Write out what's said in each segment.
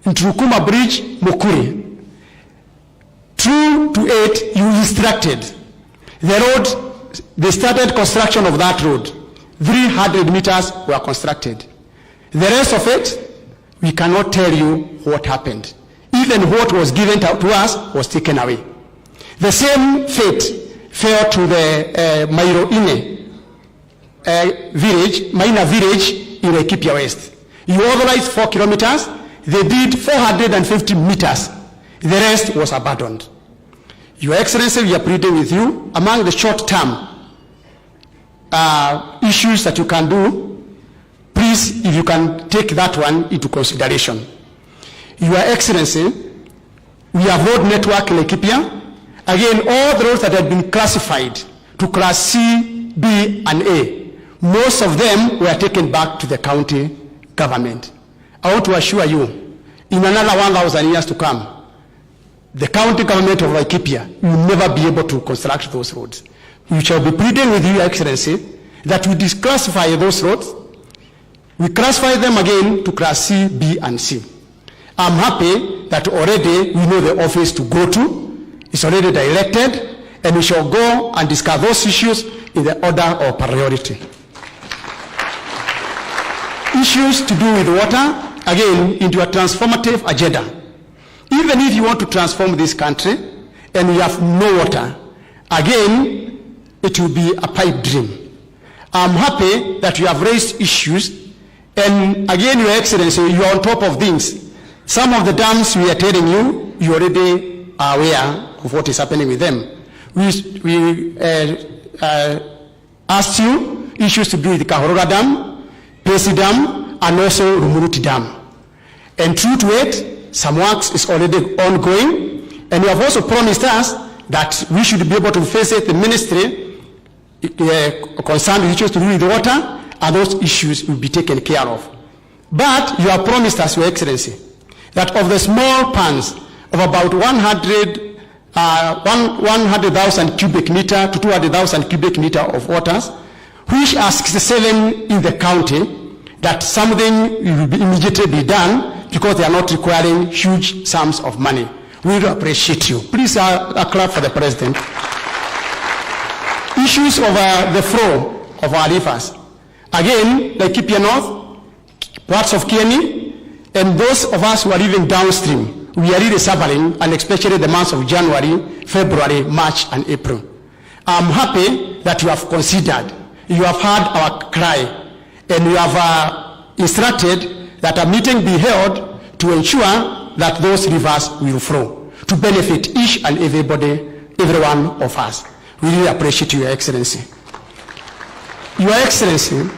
Ntrukuma Bridge, Mukuri. 2 to 8, you instructed. The road, they started construction of that road. 300 meters were constructed. The rest of it, we cannot tell you what happened. Even what was given to us was taken away. The same fate fell to the Maina village in Laikipia West. You authorized 4 kilometers, they did 450 meters. The rest was abandoned. Your Excellency, we are pleading with you, among the short-term issues that you can do, please, if you can take that one into consideration. Your Excellency, we have road network in Laikipia. Again, all the roads that had been classified to class C, B, and A, most of them were taken back to the county government. I want to assure you, in another 1,000 years to come, the county government of Laikipia will never be able to construct those roads. We shall be pleading with you, Your Excellency, that we declassify those roads. We classify them again to class C, B, and C. I'm happy that already we know the office to go to. It's already directed, and we shall go and discuss those issues in the order of priority. Issues to do with water, again, into a transformative agenda. Even if you want to transform this country and we have no water, again, it will be a pipe dream. I'm happy that you have raised issues, and again, Your Excellency, you are on top of things. Some of the dams we are telling you, you already are aware of what is happening with them. We asked you issues to do with the Kahoroga Dam, Pesi Dam, and also Rumuruti Dam. And true to it, some works is already ongoing, and you have also promised us that we should be able to face it, the ministry concerned with issues to do with water, and those issues will be taken care of. But you have promised us, Your Excellency, that of the small ponds of about 100,000 cubic meter to 200,000 cubic meter of waters, which are 67 in the county, that something will be immediately done because they are not requiring huge sums of money. We do appreciate you. Please a clap for the President. Issues of the flow of our rivers. Again, Laikipia North, parts of Kieni, and those of us who are living downstream, we are really suffering, and especially the months of January, February, March, and April. I'm happy that you have considered, you have heard our cry, and you have instructed that a meeting be held to ensure that those rivers will flow, to benefit each and everybody, every one of us. We really appreciate you, Your Excellency. Your Excellency,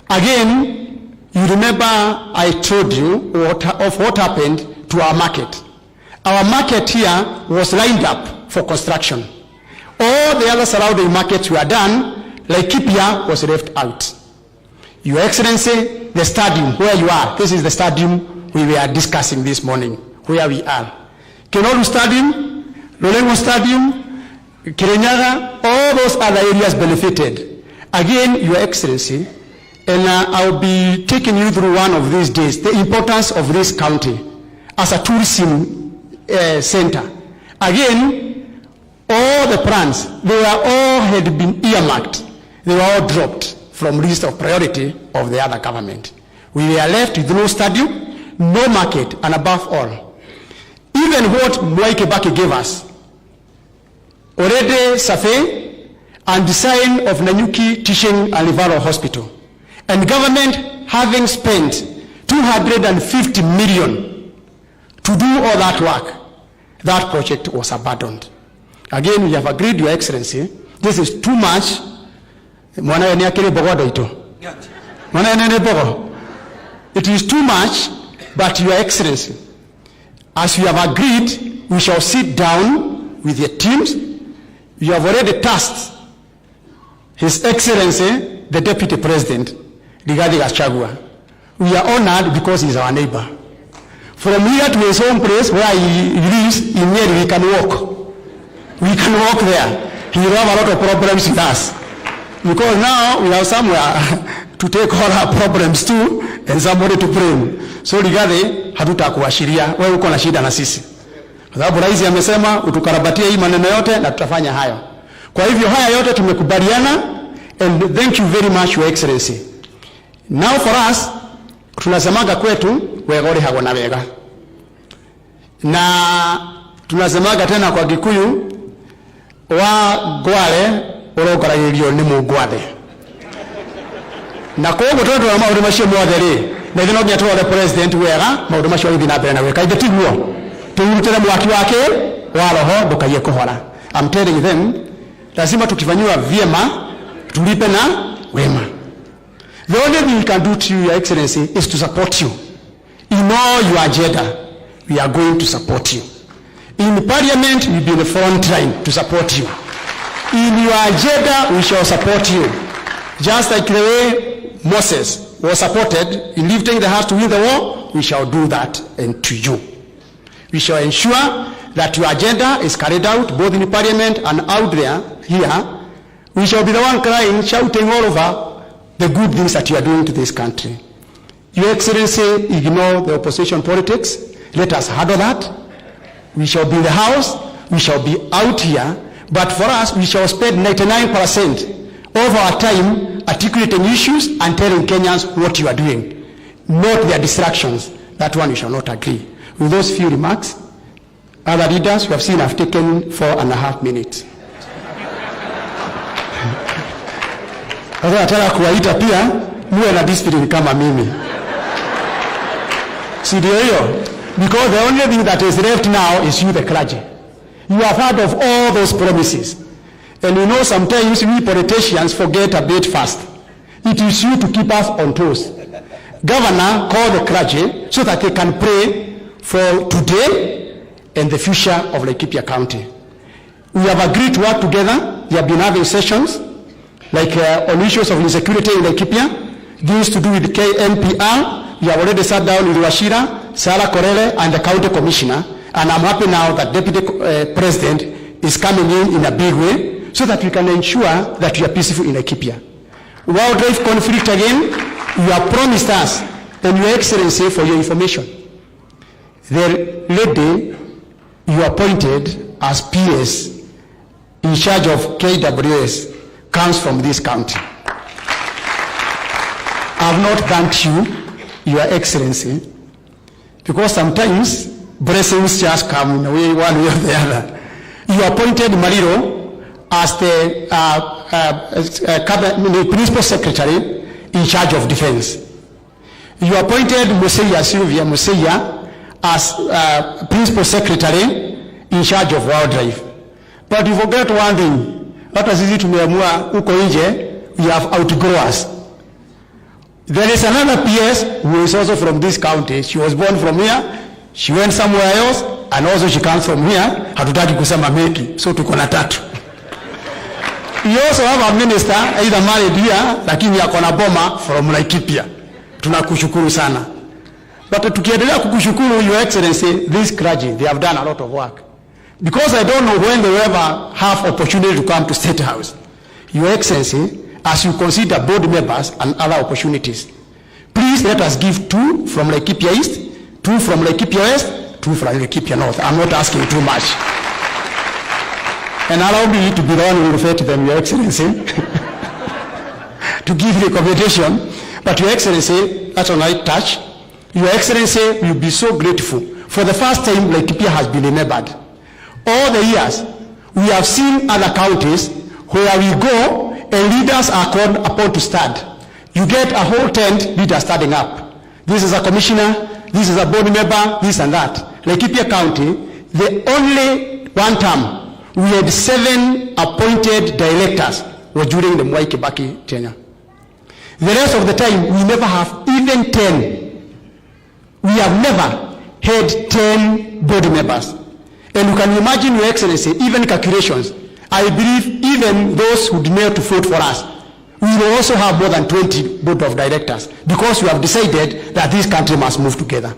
again, you remember I told you of what happened to our market. Our market here was lined up for construction. All the other surrounding markets were done, Laikipia was left out. Your Excellency, the stadium where you are, this is the stadium we were discussing this morning, where we are. Kenoru Stadium, Lolengo Stadium, Kirinyaga, all those other areas benefited. Again, Your Excellency, and I'll be taking you through one of these days, the importance of this county as a tourism center. Again, all the plans, they were all had been earmarked. They were all dropped from list of priority of the other government. We were left with no stadium, no market, and above all, even what Mwai Kibaki gave us, already survey and design of Nanyuki Teaching and Referral Hospital, and government having spent 250 million to do all that work, that project was abandoned. Again, we have agreed, Your Excellency, this is too much. It is too much, but Your Excellency, as we have agreed, we shall sit down with the teams. You have already tasked His Excellency, the Deputy President, Rigathi Gachagua. We are honored because he is our neighbor. From here to his home place where he lives, in here we can walk. We can walk there. He will have a lot of problems with us. Because now we have somewhere to take all our problems too and somebody to blame. So Rigathi hatutakuashiria wewe uko na shida na sisi. Kwa sababu rais amesema utukarabatie hii maneno yote na tutafanya hayo. Kwa hivyo haya yote tumekubaliana, and thank you very much, Your Excellency. Now for us, tunasemaga kwetu wegori hago na wega. Na tunasemaga tena kwa Gikuyu wa gwale urogaragirio ni mugwathe. Na kwa hivyo tunaona maundu macio mothe ri na ithino nginya twore president wega maundu macio ithi na mbere na weka ithe tiguo turutire mwaki wake wa roho ndukaye kuhora. I'm telling them lazima tukifanywa vyema tulipe na wema. The only thing we can do to you, Your Excellency, is to support you in all your agenda. We are going to support you in Parliament. We will be in the front line to support you in your agenda. We shall support you just like the way Moses was supported in lifting the heart to win the war. We shall do that, and to you we shall ensure that your agenda is carried out both in Parliament and out there here. We shall be the one crying, shouting all over the good things that you are doing to this country. Your Excellency, ignore the opposition politics. Let us handle that. We shall be in the House, we shall be out here, but for us, we shall spend 99% of our time articulating issues and telling Kenyans what you are doing, not their distractions. That one we shall not agree. With those few remarks, other leaders you have seen have taken 4.5 minutes. Sasa nataka kuwaita pia muwe na discipline kama mimi. Si ndio hiyo? Because the only thing that is left now is you, the clergy. You have heard of all those promises. And you know sometimes we politicians forget a bit fast. It is you to keep us on toes. Governor, call the clergy so that they can pray for today and the future of Laikipia County. We have agreed to work together. We have been having sessions like on issues of insecurity in Laikipia, things to do with KNPR. We have already sat down with Washira, Sarah Korele, and the county commissioner, and I'm happy now that Deputy President is coming in a big way so that we can ensure that we are peaceful in Laikipia. Wildlife conflict again, you have promised us, and Your Excellency, for your information, the lady you appointed as PS in charge of KWS comes from this county. I have not thanked you, Your Excellency, because sometimes blessings just come in a way, one way or the other. You appointed Mariro as the Principal Secretary in charge of Defense. You appointed Sylvia Museya as Principal Secretary in charge of Wildlife. But you forget one thing. Hata sisi tumeamua uko nje, we have outgrowers. There is another PS who is also from this county. She was born from here, she went somewhere else, and also she comes from here. Hatutaki kusema Meki, so tuko na tatu. You also have a minister, either married here, lakini yako na boma from Laikipia. Tunakushukuru sana. But tukiendelea kukushukuru, Your Excellency, this clergy, they have done a lot of work. Because I don't know when they will ever have opportunity to come to State House. Your Excellency, as you consider board members and other opportunities, please let us give 2 from Laikipia East, 2 from Laikipia West, 2 from Laikipia North. I'm not asking too much. And allow me to be the one who will refer to them, Your Excellency, to give recommendation. But Your Excellency, that's a light touch. Your Excellency will be so grateful. For the first time, Laikipia has been remembered. All the years, we have seen other counties where we go and leaders are called upon to stand. You get a whole tent, leaders standing up. This is a commissioner, this is a board member, this and that. Laikipia County, the only one term, we had 7 appointed directors were during the Mwai Kibaki tenure. The rest of the time, we never have even 10. We have never had 10 board members. And you can imagine, Your Excellency, even calculations. I believe even those who dare to vote for us, we will also have more than 20 board of directors because we have decided that this country must move together.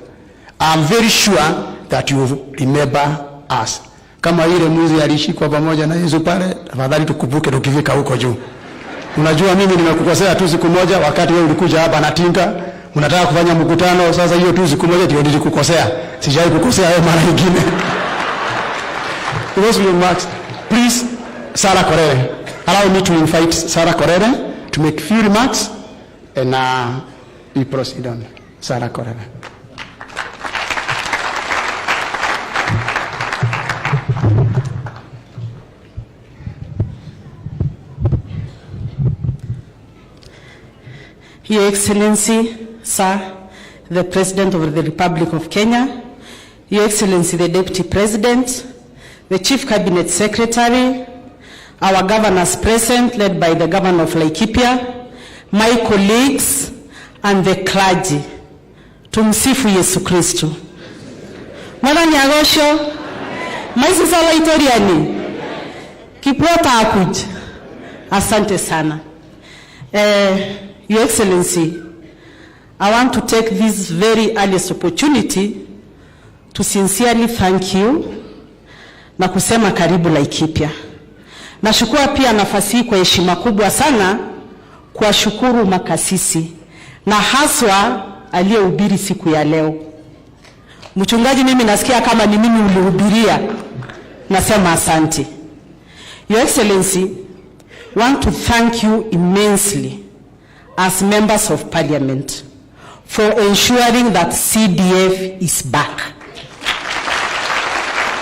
I'm very sure that you will remember us. Kama ile mwizi alishikwa pamoja na Yesu pale, tafadhali tukumbuke tukifika huko juu. Unajua mimi nimekukosea tu siku moja wakati wewe ulikuja hapa na tinga, unataka kufanya mkutano, sasa hiyo tu siku moja ndio nilikukosea. Sijai kukosea wewe mara nyingine. Those remarks, please, Sarah Korere. Allow me to invite Sarah Korere to make few remarks and we proceed on. Sarah Korere. Your Excellency, Sir, the President of the Republic of Kenya, Your Excellency, the Deputy President, the Chief Cabinet Secretary, our governors present, led by the Governor of Laikipia, my colleagues, and the clergy. Tumsifu Yesu Kristo. Mwana nyagosho, maisi sala itoriani, kipota akuj. Asante sana. Your Excellency, I want to take this very earliest opportunity to sincerely thank you na kusema karibu Laikipia. Nashukuru pia nafasi kwa heshima kubwa sana kwa shukuru makasisi na haswa aliyehubiri siku ya leo. Mchungaji, mimi nasikia kama ni mimi ulihubiria. Nasema asante. Your Excellency, want to thank you immensely as members of Parliament for ensuring that CDF is back.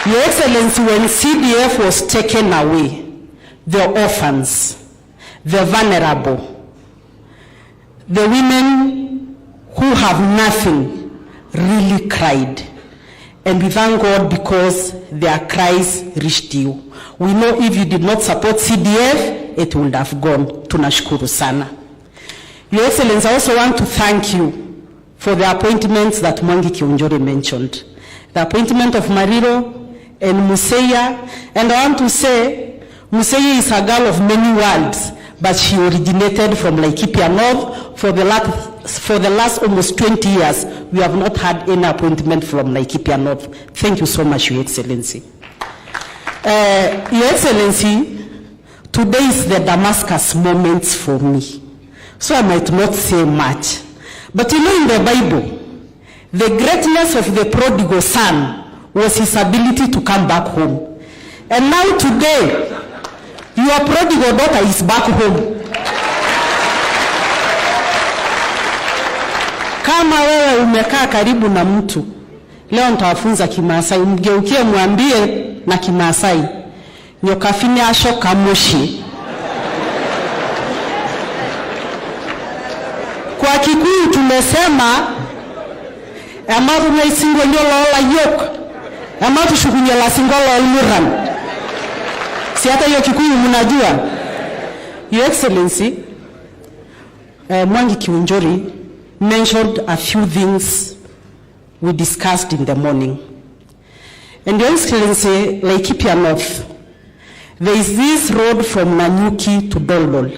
Your Excellency, when CDF was taken away, the orphans, the vulnerable, the women who have nothing really cried. And we thank God because their cries reached you. We know if you did not support CDF, it would have gone. Tunashukuru sana. Your Excellency, I also want to thank you for the appointments that Mwangi Kiunjore mentioned. The appointment of Mariro and Museya. And I want to say, Museya is a girl of many worlds, but she originated from Laikipia North. For the last almost 20 years, we have not had any appointment from Laikipia North. Thank you so much, Your Excellency. Your Excellency, today is the Damascus moment for me. So I might not say much. But you know, in the Bible, the greatness of the prodigal son was his ability to come back home. And now today, your prodigal daughter is back home. Kama wewe umekaa karibu na mtu, leo nitawafunza Kimaasai, mgeukie mwambie na Kimaasai, nyokafini asho kamoshi. Kwa Kikuyu tumesema ambapo mnaisingo nyolo yok ambapo shukunya la singolo umuran. Si hata hiyo Kikuyu mnajua. Your Excellency, Mwangi Kiunjore mentioned a few things we discussed in the morning. And Your Excellency, Laikipia North, there is this road from Nanyuki to Doldol.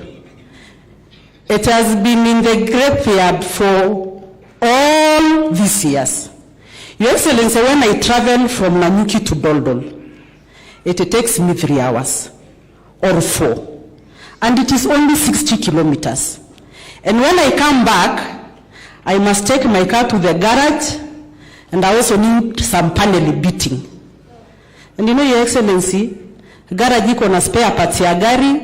It has been in the graveyard for all these years. Your Excellency, when I travel from Nanyuki to Doldol, it takes me 3 hours or 4. And it is only 60 kilometers. And when I come back, I must take my car to the garage, and I also need some panel beating. And you know, Your Excellency, garage iko na spare parts ya gari,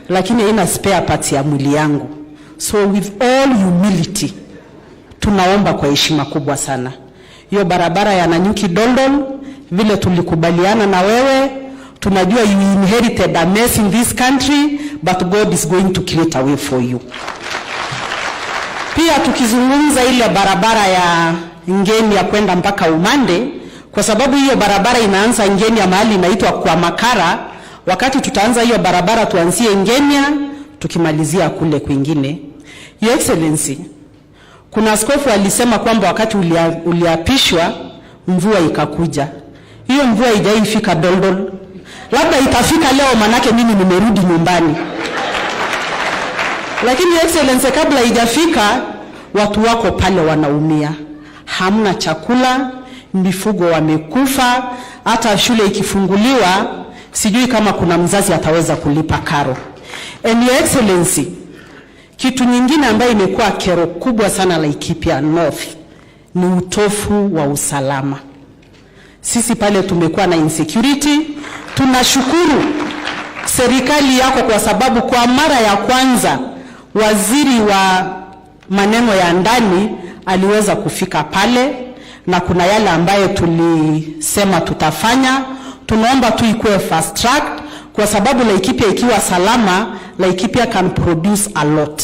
lakini haina spare parts ya mwili yangu. So with all humility, tunaomba kwa heshima kubwa sana. Hiyo barabara ya Nanyuki Doldol, vile tulikubaliana na wewe, tunajua you inherited a mess in this country, but God is going to create a way for you. Pia tukizungumza ile barabara ya Ngeni ya kwenda mpaka Umande, kwa sababu hiyo barabara inaanza Ngeni ya mahali inaitwa kwa Makara, wakati tutaanza hiyo barabara tuanzie Ngenia, tukimalizia kule kwingine. Your Excellency, kuna askofu alisema kwamba wakati uliapishwa mvua ikakuja. Hiyo mvua haijaifika Doldol. Labda itafika leo manake mimi nimerudi nyumbani. Lakini Your Excellency, kabla haijafika watu wako pale wanaumia. Hamna chakula, mifugo wamekufa, hata shule ikifunguliwa sijui kama kuna mzazi ataweza kulipa karo. And Your Excellency, Kitu nyingine ambayo imekuwa kero kubwa sana Laikipia North ni utofu wa usalama. Sisi pale tumekuwa na insecurity. Tunashukuru serikali yako kwa sababu kwa mara ya kwanza waziri wa maneno ya ndani aliweza kufika pale, na kuna yale ambaye tulisema tutafanya. Tunaomba tu ikuwe fast track kwa sababu Laikipia ikiwa salama, Laikipia can produce a lot.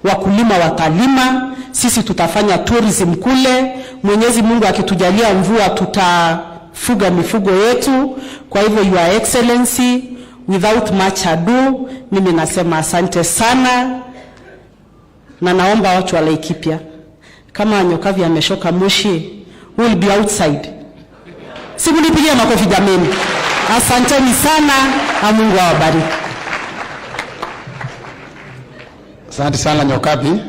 Wakulima watalima, sisi tutafanya tourism kule. Mwenyezi Mungu akitujalia mvua tutafuga mifugo yetu. Kwa hivyo Your Excellency, without much ado, mimi nasema asante sana, na naomba watu wa Laikipia, kama Nyokavi ameshoka moshi, will be outside. Siku nipigia makofi jameni. Asanteni sana, na Mungu awabariki. Asante sana Nyokavi.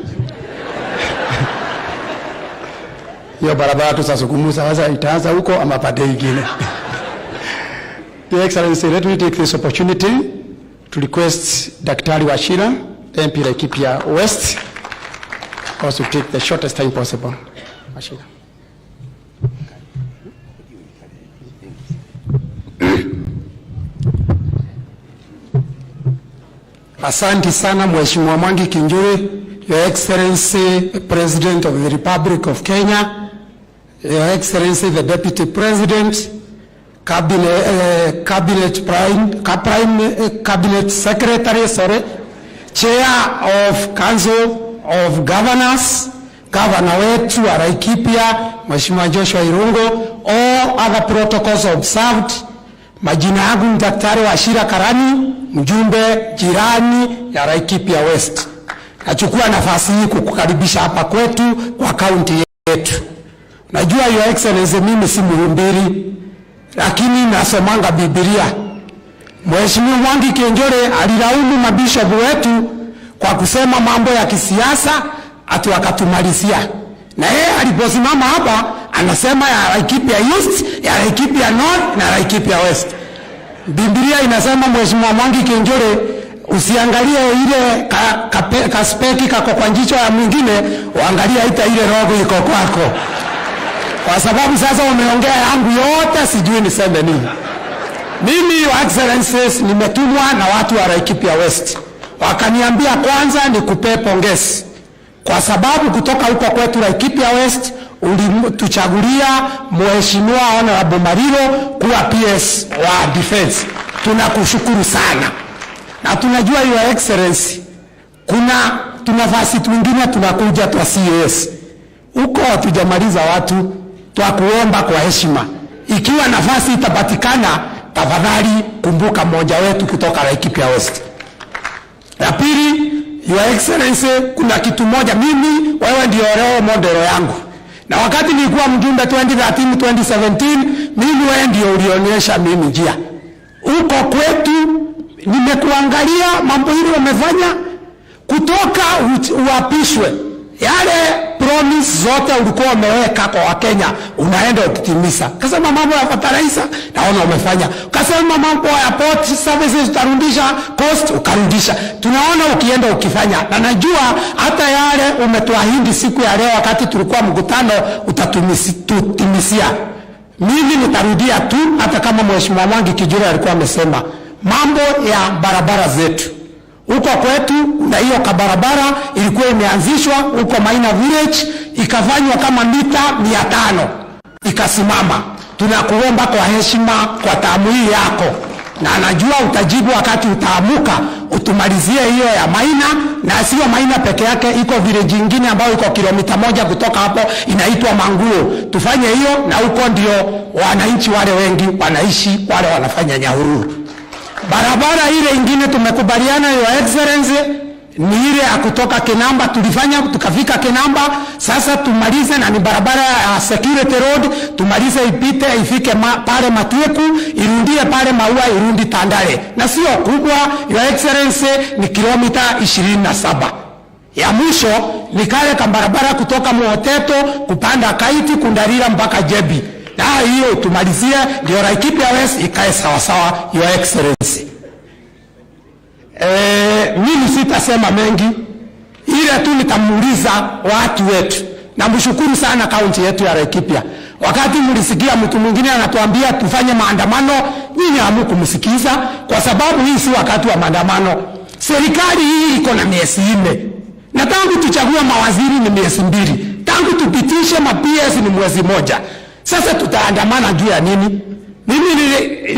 Hiyo barabara tutazungumza sasa, itaanza huko ama pande nyingine. Your Excellency, let me take this opportunity to request Daktari Wachira, MP Laikipia West, also take the shortest time possible. Wachira. Asante sana Mheshimiwa Mwangi Kinjuri, Your Excellency President of the Republic of Kenya, Your Excellency the Deputy President, Cabinet Secretary, Chair of Council of Governors, Governor wetu wa Laikipia Mheshimiwa Joshua Irungo, all other protocols observed. Majina yangu ni Daktari Wachira Karani, mjumbe jirani ya Laikipia West. Nachukua nafasi hii kukukaribisha hapa kwetu kwa kaunti yetu. Najua Your Excellency mimi si mhubiri, lakini nasomanga Biblia. Mheshimiwa Mwangi Kinjuri alilaumu mabishopu wetu kwa kusema mambo ya kisiasa ati wakatumalizia. Na yeye aliposimama hapa anasema ya Laikipia East, ya Laikipia North na Laikipia West. Biblia inasema Mheshimiwa Mwangi Kinjuri usiangalie ile kaspeki kako kwa jicho ya mwingine, uangalie hata ile rogo iko kwako. Kwa sababu sasa umeongea yangu yote sijui niseme nini. Mimi Your Excellencies nimetumwa na watu wa Laikipia West. Wakaniambia kwanza nikupe pongezi kwa sababu kutoka huko kwetu Laikipia West ulituchagulia Mheshimiwa Honorable Mariro kuwa PS wa Defense. Tunakushukuru sana. Na tunajua Your Excellency kuna tunafasi twingine tunakuja twa CS. Huko hatujamaliza watu, twakuomba kwa heshima. Ikiwa nafasi itapatikana, tafadhali kumbuka mmoja wetu kutoka Laikipia West. La pili, Your Excellency, kuna kitu moja, mimi wewe ndio leo modelo yangu. Na wakati nilikuwa mjumbe 2013 2017, mimi wewe ndio ulionyesha mimi njia. Huko kwetu nimekuangalia mambo hili umefanya kutoka uapishwe. Yale promise zote ulikuwa umeweka kwa Wakenya unaenda ukitimiza. Kasema mambo ya fertilizer naona umefanya. Kasema mambo ya port services utarudisha cost ukarudisha. Tunaona ukienda ukifanya. Na najua hata yale umetuahidi siku ya leo wakati tulikuwa mkutano utatumisia. Mimi nitarudia tu hata kama Mheshimiwa Mwangi Kinjuri alikuwa amesema mambo ya barabara zetu. Huko kwetu na hiyo kabarabara ilikuwa imeanzishwa huko Maina Village, ikafanywa kama mita 500 ikasimama. Tunakuomba kwa heshima kwa taamu hii yako, na najua utajibu wakati utaamuka utumalizie hiyo ya Maina, na sio Maina peke yake, iko village nyingine ambayo iko kilomita 1 kutoka hapo inaitwa Manguo. Tufanye hiyo, na huko ndio wananchi wale wengi wanaishi, wale wanafanya Nyahururu. Barabara ile ingine tumekubaliana Your Excellency ni ile ya kutoka Kinamba, tulifanya tukafika Kinamba, sasa tumalize, na ni barabara ya Security Road, tumalize ipite ifike pale Matueku, irundie pale Maua, irundi Tandale, na sio kubwa Your Excellency, ni kilomita 27. Ya mwisho ni kale ka barabara kutoka Muoteto kupanda Kaiti kundarira mpaka Jebi. Na hiyo tumalizie ndio Laikipia West ikae sawa sawa Your Excellency. Mimi sitasema mengi. Ile tu nitamuuliza watu wetu, na mshukuru sana kaunti yetu ya Laikipia. Wakati mlisikia mtu mwingine anatuambia tufanye maandamano, nyinyi hamkumsikiza, kwa sababu hii si wakati wa maandamano. Serikali hii iko na miezi 4. Na tangu tuchague mawaziri ni miezi 2. Tangu tupitishe ma-PS ni mwezi 1. Sasa tutaandamana juu ya nini? Mimi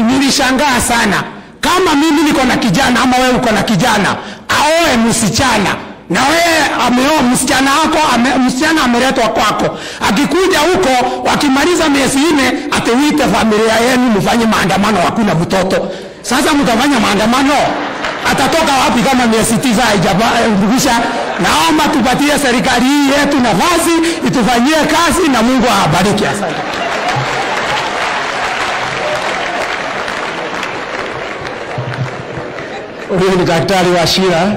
nilishangaa sana. Kama mimi niko na kijana ama wewe uko na kijana, aoe msichana. Na wewe ameoa msichana wako, msichana ameletwa kwako. Akikuja huko wakimaliza miezi 4 ateuite familia yenu mfanye maandamano, hakuna mtoto. Sasa mtafanya maandamano? Atatoka wapi kama miezi 9 haijabadilisha? Naomba tupatie serikali hii yetu nafasi itufanyie kazi, na Mungu awabariki. Asante. Huyu ni daktari wa Shira.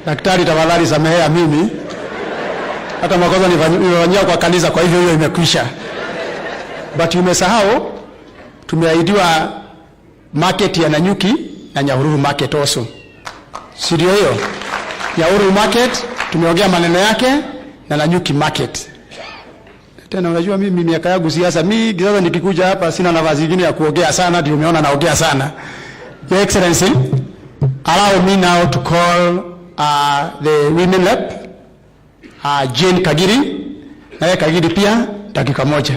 Daktari, tafadhali samehea mimi. Hata makosa nilifanyia kwa kanisa, kwa hivyo hiyo imekwisha. But umesahau tumeahidiwa market ya Nanyuki na Nyahururu market also. Sidio hiyo? Nyahururu market tumeongea maneno yake na Nanyuki market. Tena unajua mimi miaka yangu siasa, mimi sasa nikikuja hapa sina nafasi nyingine ya kuongea sana, ndio umeona naongea sana. Your Excellency, allow me now to call the women rep, Jane Kagiri. Na Kagiri pia dakika moja.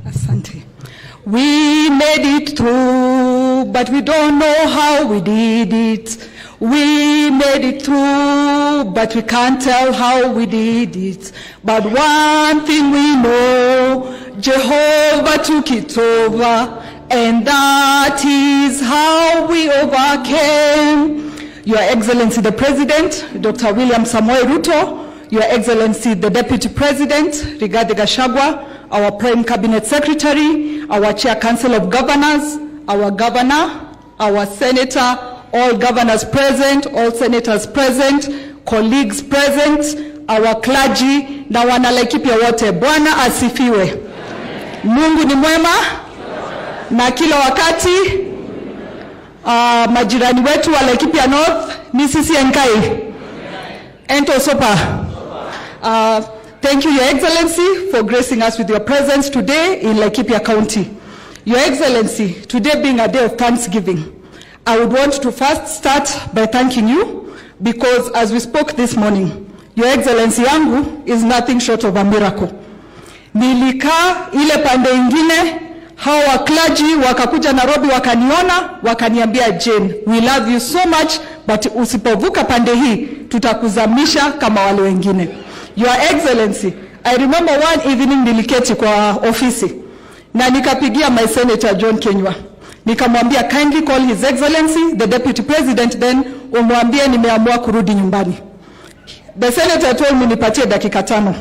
Asante. We made it through, but we don't know how we did it. We made it through, but we can't tell how we did it. But one thing we know, Jehovah took it over, and that is how we overcame. Your Excellency the President, Dr. William Samoei Ruto, Your Excellency the Deputy President, Rigathi Gachagua, our Prime Cabinet Secretary, our Chair Council of Governors, our Governor, our Senator, all governors present, all senators present, colleagues present, our clergy, na wana Laikipia wote. Bwana asifiwe. Mungu ni mwema na kila wakati. Majirani wetu wa Laikipia North ni sisi enkai. Ento sopa. Thank you, Your Excellency, for gracing us with your presence today in Laikipia County. Your Excellency, today being a day of Thanksgiving, I would want to first start by thanking you, because as we spoke this morning, Your Excellency yangu is nothing short of a miracle. Nilikaa ile pande ingine, hawa clergy wakakuja Nairobi wakaniona, wakaniambia, Jane, we love you so much, but usipovuka pande hii tutakuzamisha kama wale wengine. Your Excellency, I remember one evening niliketi kwa ofisi na nikapigia my Senator John Kenywa. Nikamwambia, kindly call His Excellency the Deputy President, then umwambie nimeamua kurudi nyumbani. The Senator told me nipatie dakika 5.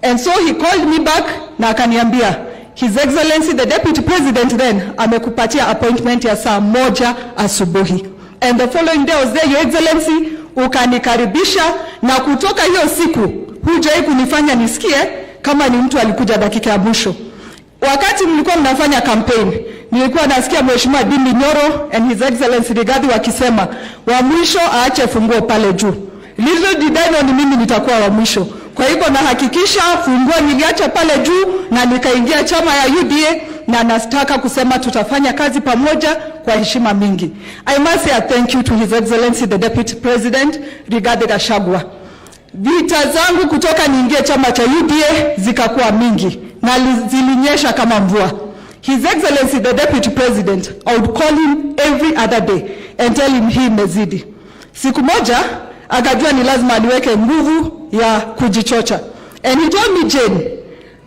And so he called me back na akaniambia, His Excellency the Deputy President then amekupatia appointment ya saa 1 asubuhi. And the following day I was there, Your Excellency, ukanikaribisha, na kutoka hiyo siku hujai kunifanya nisikie kama ni mtu alikuja dakika ya mwisho. Wakati mlikuwa mnafanya campaign, nilikuwa nasikia Mheshimiwa Dindi Nyoro and His Excellency Rigathi wakisema wa mwisho aache funguo pale juu. Little did I know ni mimi nitakuwa wa mwisho. Kwa hivyo nahakikisha funguo niliacha pale juu na nikaingia chama ya UDA, na nataka kusema tutafanya kazi pamoja kwa heshima mingi. I must say a thank you to His Excellency the Deputy President Rigathi Gachagua. Vita zangu kutoka niingie chama cha UDA zikakuwa mingi na zilinyesha kama mvua. His Excellency the Deputy President, I would call him every other day and tell him hii imezidi. Siku moja akajua ni lazima niweke nguvu ya kujichocha. And he told me, Jane,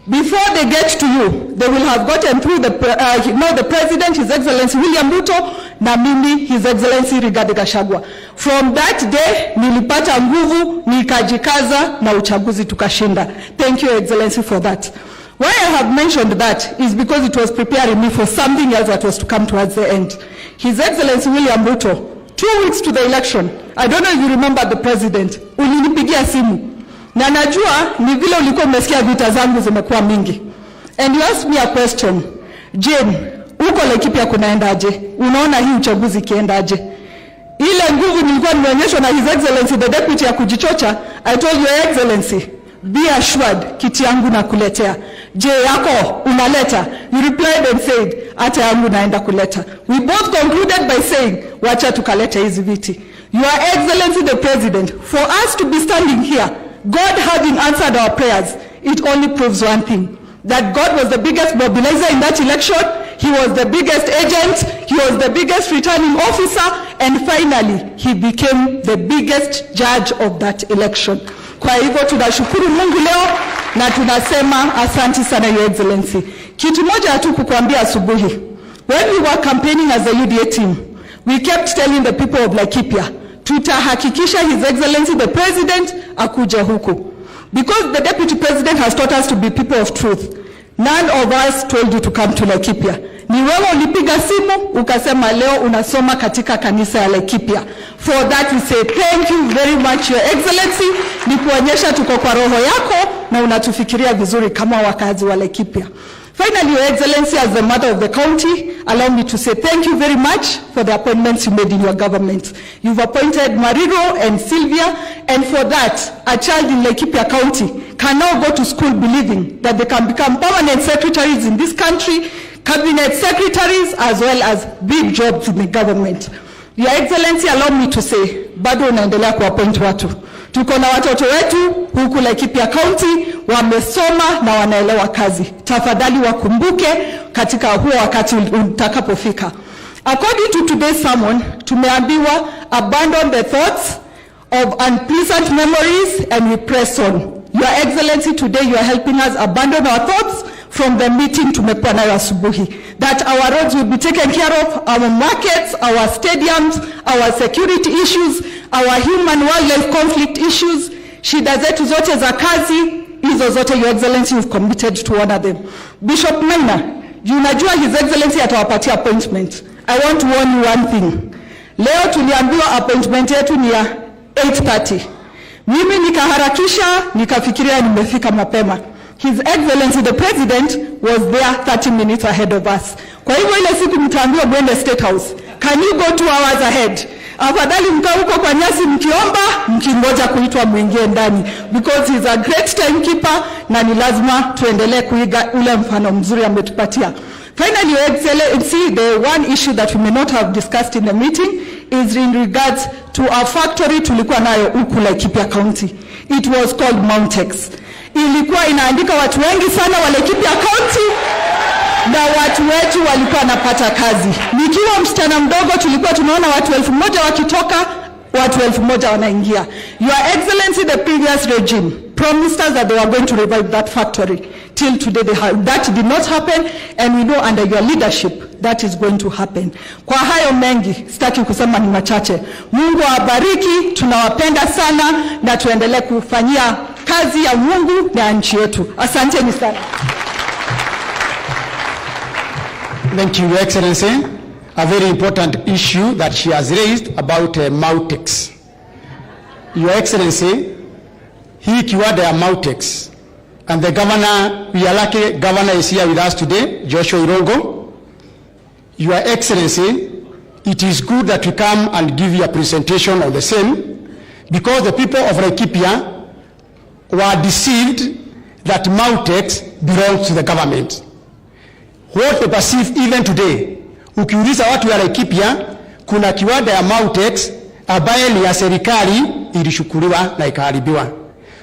before they get to you, they will have gotten through the President, His Excellency William Ruto, na mimi, His Excellency Rigathi Gachagua. From that day, nilipata nguvu, nikajikaza na uchaguzi tukashinda. Thank you, Your Excellency, for that. Why I have mentioned that is because it was preparing me for something else that was to come towards the end. His Excellency William Ruto, 2 weeks to the election, I don't know if you remember the President, ulinipigia simu. Na najua ni vile ulikuwa umesikia vita zangu zimekuwa mingi. And you asked me a question. Jane, uko Laikipia kunaendaje? Unaona hii uchaguzi kiendaje? Ile nguvu nilikuwa nimeonyeshwa na His Excellency the Deputy ya kujichocha, I told Your Excellency, be assured, kiti yangu nakuletea. Je yako unaleta? You replied and said, ata yangu naenda kuleta. We both concluded by saying, wacha tukaleta hizi viti. Your Excellency the President, for us to be standing here, God having answered our prayers, it only proves one thing, that God was the biggest mobilizer in that election, He was the biggest agent, He was the biggest returning officer, and finally, He became the biggest judge of that election. Kwa hivyo tunashukuru Mungu leo na tunasema asante sana Your Excellency. Kitu moja tu kukuambia asubuhi. When we were campaigning as a UDA team, we kept telling the people of Laikipia, tutahakikisha His Excellency the President akuja huku. Because the Deputy President has taught us to be people of truth. None of us told you to come to Laikipia. Ni wewe ulipiga simu ukasema leo unasoma katika kanisa ya Laikipia. For that we say thank you very much Your Excellency. Ni kuonyesha tuko kwa roho yako na unatufikiria vizuri kama wakazi wa Laikipia. Finally, Your Excellency, as the mother of the county, allow me to say thank you very much for the appointments you made in your government. You've appointed Mariro and Sylvia, and for that, a child in Laikipia County can now go to school believing that they can become permanent secretaries in this country, cabinet secretaries, as well as big jobs in the government. Your Excellency, allow me to say, bado unaendelea kuappoint watu. Tuko na watoto wetu huku Laikipia County wamesoma na wanaelewa kazi. Tafadhali wakumbuke katika huo wakati utakapofika. According to today's sermon, tumeambiwa abandon the thoughts of unpleasant memories and we press on. Your Excellency, today you are helping us abandon our thoughts from the meeting tumekuwa nayo asubuhi, that our roads will be taken care of, our markets, our stadiums, our security issues, our human wildlife conflict issues, shida zetu zote za kazi, hizo zote Your Excellency you've committed to honor them. Bishop Maina, unajua His Excellency atawapatia appointment. I want to warn you one thing. Leo tuliambiwa appointment yetu ni ya 8:30. Mimi nikaharakisha, nikafikiria nimefika mapema. His Excellency the President was there 30 minutes ahead of us. Kwa hivyo ile siku mtaambiwa mwende State House, can you go 2 hours ahead? Afadhali mkaa huko kwa nyasi mkiomba, mkingoja kuitwa mwingie ndani. Because he's a great timekeeper na ni lazima tuendelee kuiga ule mfano mzuri ametupatia. Finally, Your Excellency, the one issue that we may not have discussed in the meeting is in regards to our factory tulikuwa nayo huku Laikipia County. It was called Mountex. Ilikuwa inaandika watu wengi sana wa Laikipia County na watu wetu walikuwa napata kazi. Nikiwa msichana mdogo tulikuwa tunaona watu 1,000 wakitoka, watu 1,000 wanaingia. Your Excellency, the previous regime promised us that they were going to revive that factory. Till today that did not happen, and we know under your leadership that is going to happen. Kwa hayo mengi sitaki kusema ni machache. Mungu awabariki, tunawapenda sana na tuendelee kufanyia kazi ya Mungu na nchi yetu. Asanteni sana. Thank you, Your Excellency. A very important issue that she has raised about Mautex. Your Excellency, hii kiwanda ya Mautex, and the governor, we are lucky governor is here with us today, Joshua Irongo. Your Excellency, it is good that we come and give you a presentation of the same, because the people of Laikipia were deceived that Mautex belongs to the government. What they perceive even today, ukiuliza watu wa Laikipia, kuna kiwanda ya Mautex ambaye ni ya serikali ilishukuliwa na ikaharibiwa.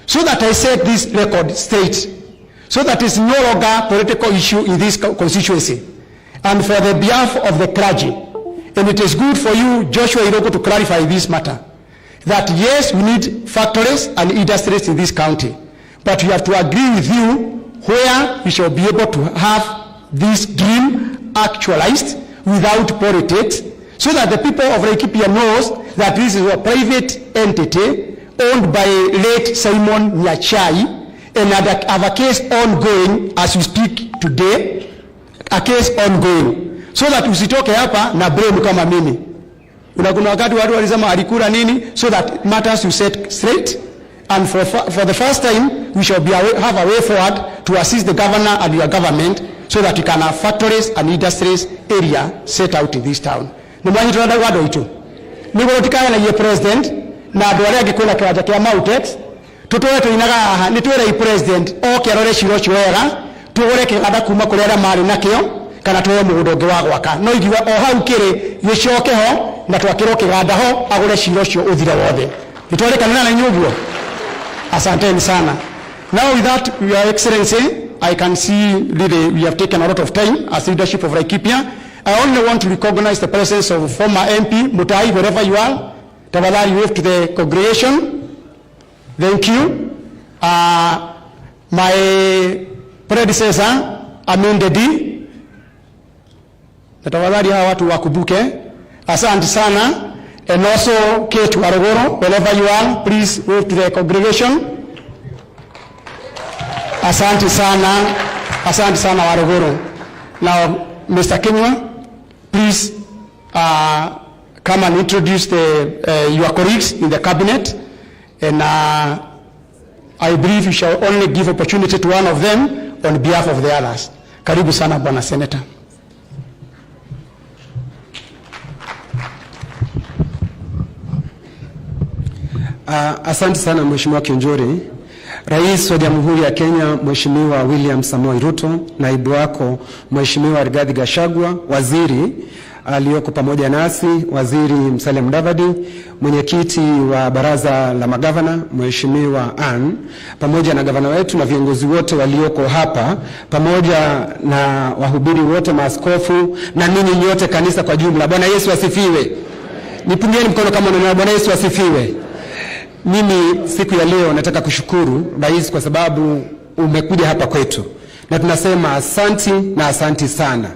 So that I set this record straight, so that it's no longer political issue in this constituency, and for the behalf of the clergy. And it is good for you, Joshua Iroko, to clarify this matter, that yes, we need factories and industries in this county, but we have to agree with you where we shall be able to have this dream actualized without politics, so that the people of Laikipia knows that this is a private entity owned by late Simon Nyachai, and have a case ongoing as we speak today, a case ongoing, so that usitoke hapa na blame kama mimi. Kuna wakati watu walisema alikula nini, so that matters you set straight, and for the first time we shall have a way forward to assist the governor and your government so that we can have factories and industries area set out in this town. Nimwanyi tunada wado itu. Niguo tikaya na ye president na andu aria ngikuna kiwanja kia Mautex tutoe tuinaga haha ni twere president o kerore ciro wega tugure kiganda kuma kuri aria mari nakio kana tuwe mugundo ungi wa gwaka no igiwa o hau kiri gicoke ho na twakirwo kiganda ho agure ciro cio uthire wothe nitwere kana na nyuguo. Asanteni sana. Now with that, Your Excellency, I can see really we have taken a lot of time as leadership of Laikipia. I only want to recognize the presence of former MP Mutai, wherever you are. Tafadhali wave to the congregation. Thank you. My predecessor, Amin Dedi. Tafadhali hawa watu wakubuke. Asante sana. And also Kate Warogoro, wherever you are, please wave to the congregation. Asante sana Warogoro. Now, Mr. Kenywa, please come and introduce your colleagues in the cabinet. And I believe you shall only give opportunity to one of them on behalf of the others. Karibu sana Bwana Senator. Asante sana Mheshimiwa Kionjori. Rais wa Jamhuri ya Kenya Mheshimiwa William Samoei Ruto, naibu wako Mheshimiwa Rigathi Gachagua, waziri aliyoko pamoja nasi Waziri Musalia Mudavadi, mwenyekiti wa baraza la magavana Mheshimiwa Ann, pamoja na gavana wetu na viongozi wote walioko hapa, pamoja na wahubiri wote, maaskofu na ninyi nyote kanisa kwa jumla. Bwana Yesu asifiwe. Nipungieni mkono kama unaona. Bwana Yesu asifiwe. Mimi siku ya leo nataka kushukuru rais kwa sababu umekuja hapa kwetu. Na tunasema asanti na asanti sana.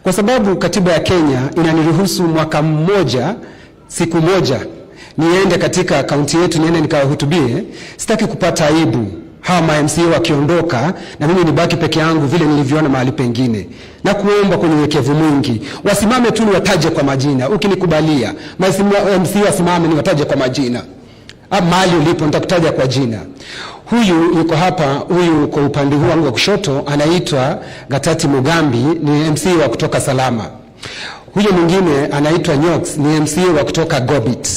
Kwa sababu katiba ya Kenya inaniruhusu mwaka mmoja, siku moja, niende katika kaunti yetu niende nikawahutubie. Sitaki kupata aibu hawa ma-MCA wakiondoka na mimi nibaki peke yangu vile nilivyoona mahali pengine. Na kuomba kwa unyenyekevu mwingi, wasimame tu niwataje kwa majina. Ukinikubalia, ma-MCA wasimame niwataje kwa majina. Mahali ulipo nitakutaja kwa jina. Huyu yuko hapa, huyu kwa upande huu wangu wa kushoto anaitwa Gatati Mugambi, ni MCA wa kutoka Salama. Huyu mwingine anaitwa Nyox, ni MCA wa kutoka Gobit.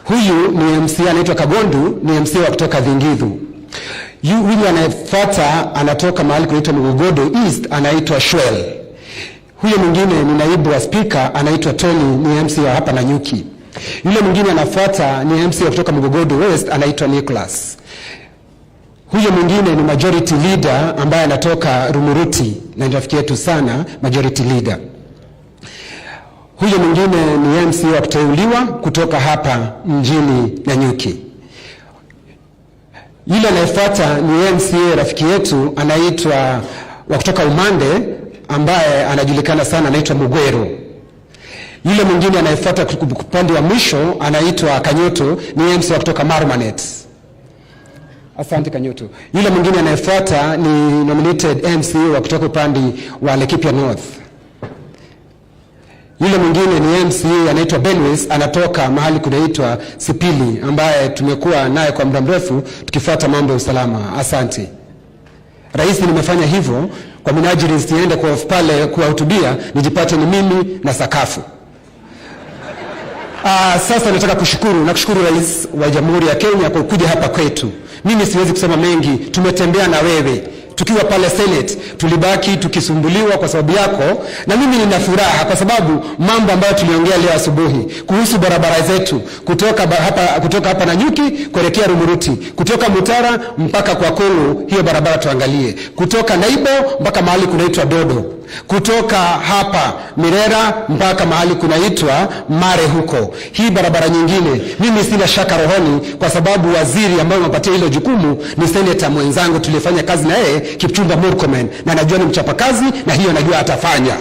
Huyu ni MCA anaitwa Kagondu, ni MCA wa kutoka Thingithu. Huyu anayefuata anatoka mahali kunaitwa Mugogodo East, anaitwa Shwell. Huyu mwingine ni naibu wa speaker anaitwa Tony, ni MCA wa hapa Nanyuki. Yule mwingine anafuata ni MC kutoka Mugogodo West, anaitwa Nicholas. Huyo mwingine ni majority leader ambaye anatoka Rumuruti, na rafiki yetu sana majority leader. Huyo mwingine ni MC wa kuteuliwa kutoka hapa mjini Nanyuki. Yule anayefuata ni MC rafiki yetu anaitwa wa kutoka Umande ambaye anajulikana sana anaitwa Mugwero. Yule mwingine anayefuata upande wa mwisho anaitwa Kanyoto, ni MC kutoka Marmanet. Asante Kanyoto. Yule mwingine anayefuata ni nominated MC wa kutoka upande wa Laikipia North. Yule mwingine ni MC anaitwa Benwis, anatoka mahali kunaitwa Sipili ambaye tumekuwa naye kwa muda mrefu tukifuata mambo ya usalama. Asante. Rais, nimefanya hivyo kwa minajili nisiende kwa pale kuwahutubia nijipate ni mimi na sakafu. Sasa nataka kushukuru Rais wa Jamhuri ya Kenya kwa kuja hapa kwetu. Mimi siwezi kusema mengi, tumetembea na wewe. Tukiwa pale Senate, tulibaki tukisumbuliwa kwa sababu yako, na mimi nina furaha kwa sababu mambo ambayo tuliongea leo asubuhi kuhusu barabara zetu kutoka hapa Nanyuki kuelekea Rumuruti, kutoka Mutara mpaka kwa Kulu, hiyo barabara tuangalie. Kutoka Naibo mpaka mahali kunaitwa Dodo. Kutoka hapa Mirera mpaka mahali kunaitwa Mare huko. Hii barabara nyingine mimi sina shaka rohoni kwa sababu waziri ambaye mpatia hilo jukumu ni senator mwenzangu tulifanya kazi na yeye Kipchumba Murkomen, na najua ni mchapakazi na hiyo najua atafanya.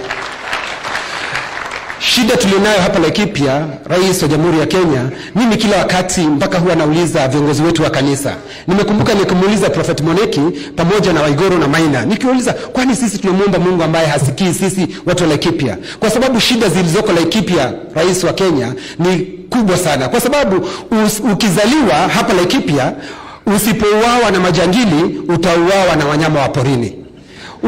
Shida tulionayo hapa Laikipia, Rais wa Jamhuri ya Kenya, mimi kila wakati mpaka huwa nauliza viongozi wetu wa kanisa. Nimekumbuka nikimuuliza Prophet Moneki pamoja na Waigoro na Maina. Nikiuliza kwani sisi tunamuomba Mungu ambaye hasikii sisi watu wa Laikipia? Kwa sababu shida zilizoko Laikipia, Rais wa Kenya, ni kubwa sana. Kwa sababu ukizaliwa hapa Laikipia Usipouawa na majangili, utauawa na wanyama wa porini.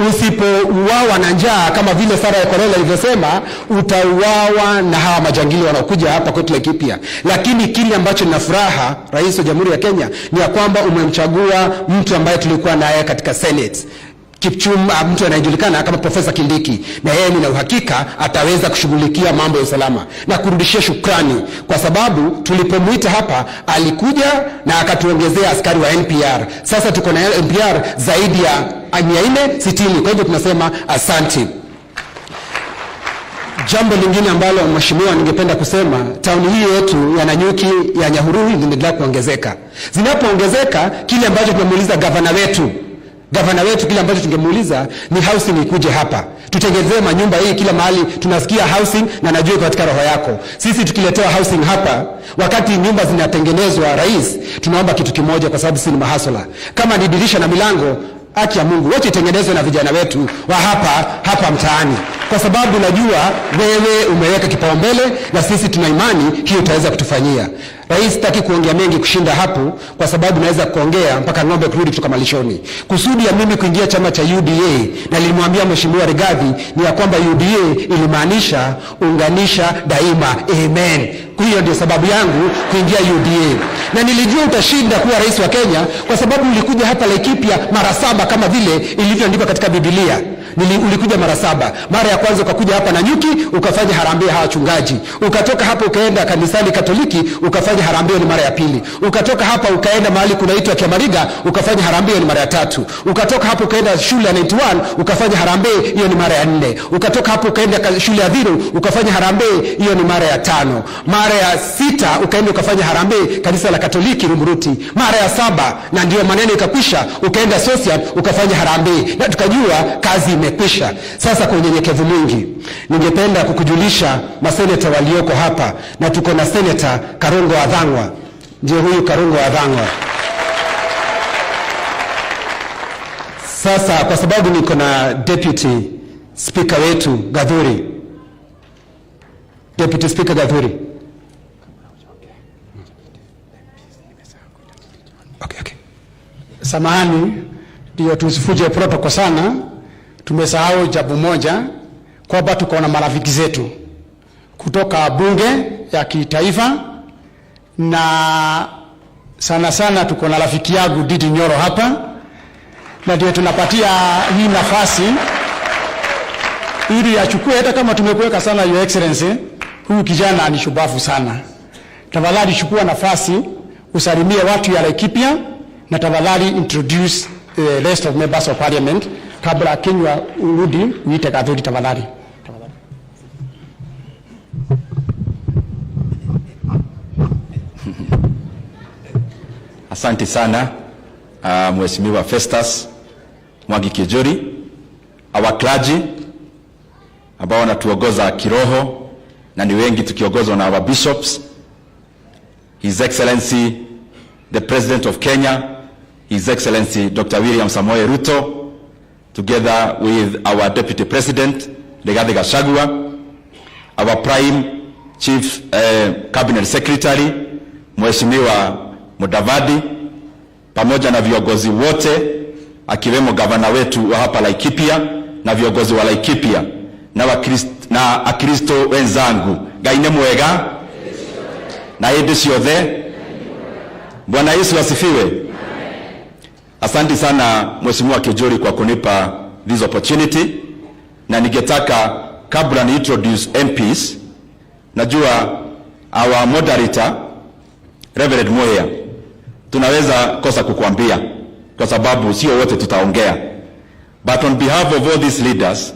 Usipouawa na njaa kama vile Sara ya Korela ilivyosema, utauawa na hawa majangili wanaokuja hapa kwetu Laikipia. Lakini kile ambacho nina furaha, Rais wa Jamhuri ya Kenya, ni ya kwamba umemchagua mtu ambaye tulikuwa naye katika Senate, mtu anayejulikana kama Profesa Kindiki, na yeye nina uhakika ataweza kushughulikia mambo ya usalama. Na kurudishia shukrani kwa sababu tulipomuita hapa alikuja na akatuongezea askari wa NPR. Sasa tuko na NPR zaidi ya 460. Kwa hivyo tunasema asante. Jambo lingine ambalo mheshimiwa ningependa kusema, tauni hii yetu ya Nanyuki ya Nyahururu zinaendelea kuongezeka. Zinapoongezeka, kile ambacho tunamuuliza gavana wetu kile ambacho tungemuuliza ni housing ikuje hapa. Tutengenezee manyumba hii kila mahali, tunasikia housing na najua katika roho yako. Sisi tukiletewa housing hapa, wakati nyumba zinatengenezwa, rais, tunaomba kitu kimoja kwa sababu sisi ni mahasola. Kama ni dirisha na milango, haki ya Mungu, wote itengenezwe na vijana wetu wa hapa mtaani. Kwa sababu najua wewe umeweka kipaumbele na sisi tuna imani hiyo utaweza kutufanyia. Rais, sitaki kuongea mengi kushinda hapo kwa sababu naweza kuongea mpaka ng'ombe kurudi kutoka malishoni. Kusudi ya mimi kuingia chama cha UDA, na nilimwambia mheshimiwa Rigathi, ni ya kwamba UDA ilimaanisha unganisha daima. Amen. Hiyo ndio sababu yangu kuingia UDA. Na nilijua utashinda kuwa rais wa Kenya kwa sababu ulikuja hapa Laikipia mara 7 kama vile ilivyoandikwa katika Biblia. Ulikuja mara 7. Mara ya kwanza ukakuja hapa Nanyuki ukafanya harambee hawa wachungaji. Ukatoka hapa ukaenda kanisani Katoliki ukafanya harambee, ni mara ya pili. Ukatoka hapa ukaenda mahali kunaitwa Kiamariga ukafanya harambee, ni mara ya 3. Ukatoka hapa ukaenda shule ya 91 ukafanya harambee, hiyo ni mara ya 4. Ukatoka hapa ukaenda shule ya Dhiru ukafanya harambee, hiyo ni mara ya 5. Mara ya 6 ukaenda ukafanya harambee kanisa la Katoliki Rumuruti. Mara ya 7 na ndio maneno ikakwisha, ukaenda social ukafanya harambee, na tukajua kazi imekwisha. Sasa kwa unyenyekevu mwingi ningependa kukujulisha maseneta walioko hapa, na tuko na Seneta Karongo Adhangwa. Ndio huyu Karongo Adhangwa. Sasa kwa sababu niko na Deputy Speaker wetu Gathuri, Deputy Speaker Gathuri. Okay. Samahani, ndio tusifuje protocol sana. Tumesahau jambo moja, kwamba tuko na marafiki zetu kutoka bunge ya kitaifa, na sana tuko na rafiki yangu Didi Nyoro hapa, na ndio tunapatia hii nafasi ili achukue, hata kama tumekuweka sana Your Excellency, huyu kijana ni shupavu sana. Tafadhali chukua nafasi usalimie watu ya Laikipia, na tafadhali introduce the rest of members of parliament kabla Kenya urudi uite Gathuri tafadhali. Asante sana Mheshimiwa Festus Mwangi Kijori, our clergy ambao wanatuongoza kiroho na ni wengi tukiongozwa na our bishops, His Excellency the President of Kenya, His Excellency Dr. William Samoei Ruto, together with our Deputy President Rigathi Gachagua, our Prime Chief Cabinet Secretary Mheshimiwa Mudavadi, pamoja na viongozi wote akiwemo gavana wetu wa hapa Laikipia na viongozi wa Laikipia na Akristo wenzangu, Ngai mwega na hĩndĩ ciothe. Bwana Yesu asifiwe. Asante sana Mheshimiwa Kijori kwa kunipa this opportunity, na ningetaka kabla ni introduce MPs, najua our moderator Reverend Moya tunaweza kosa kukuambia kwa sababu sio wote tutaongea, but on behalf of all these leaders,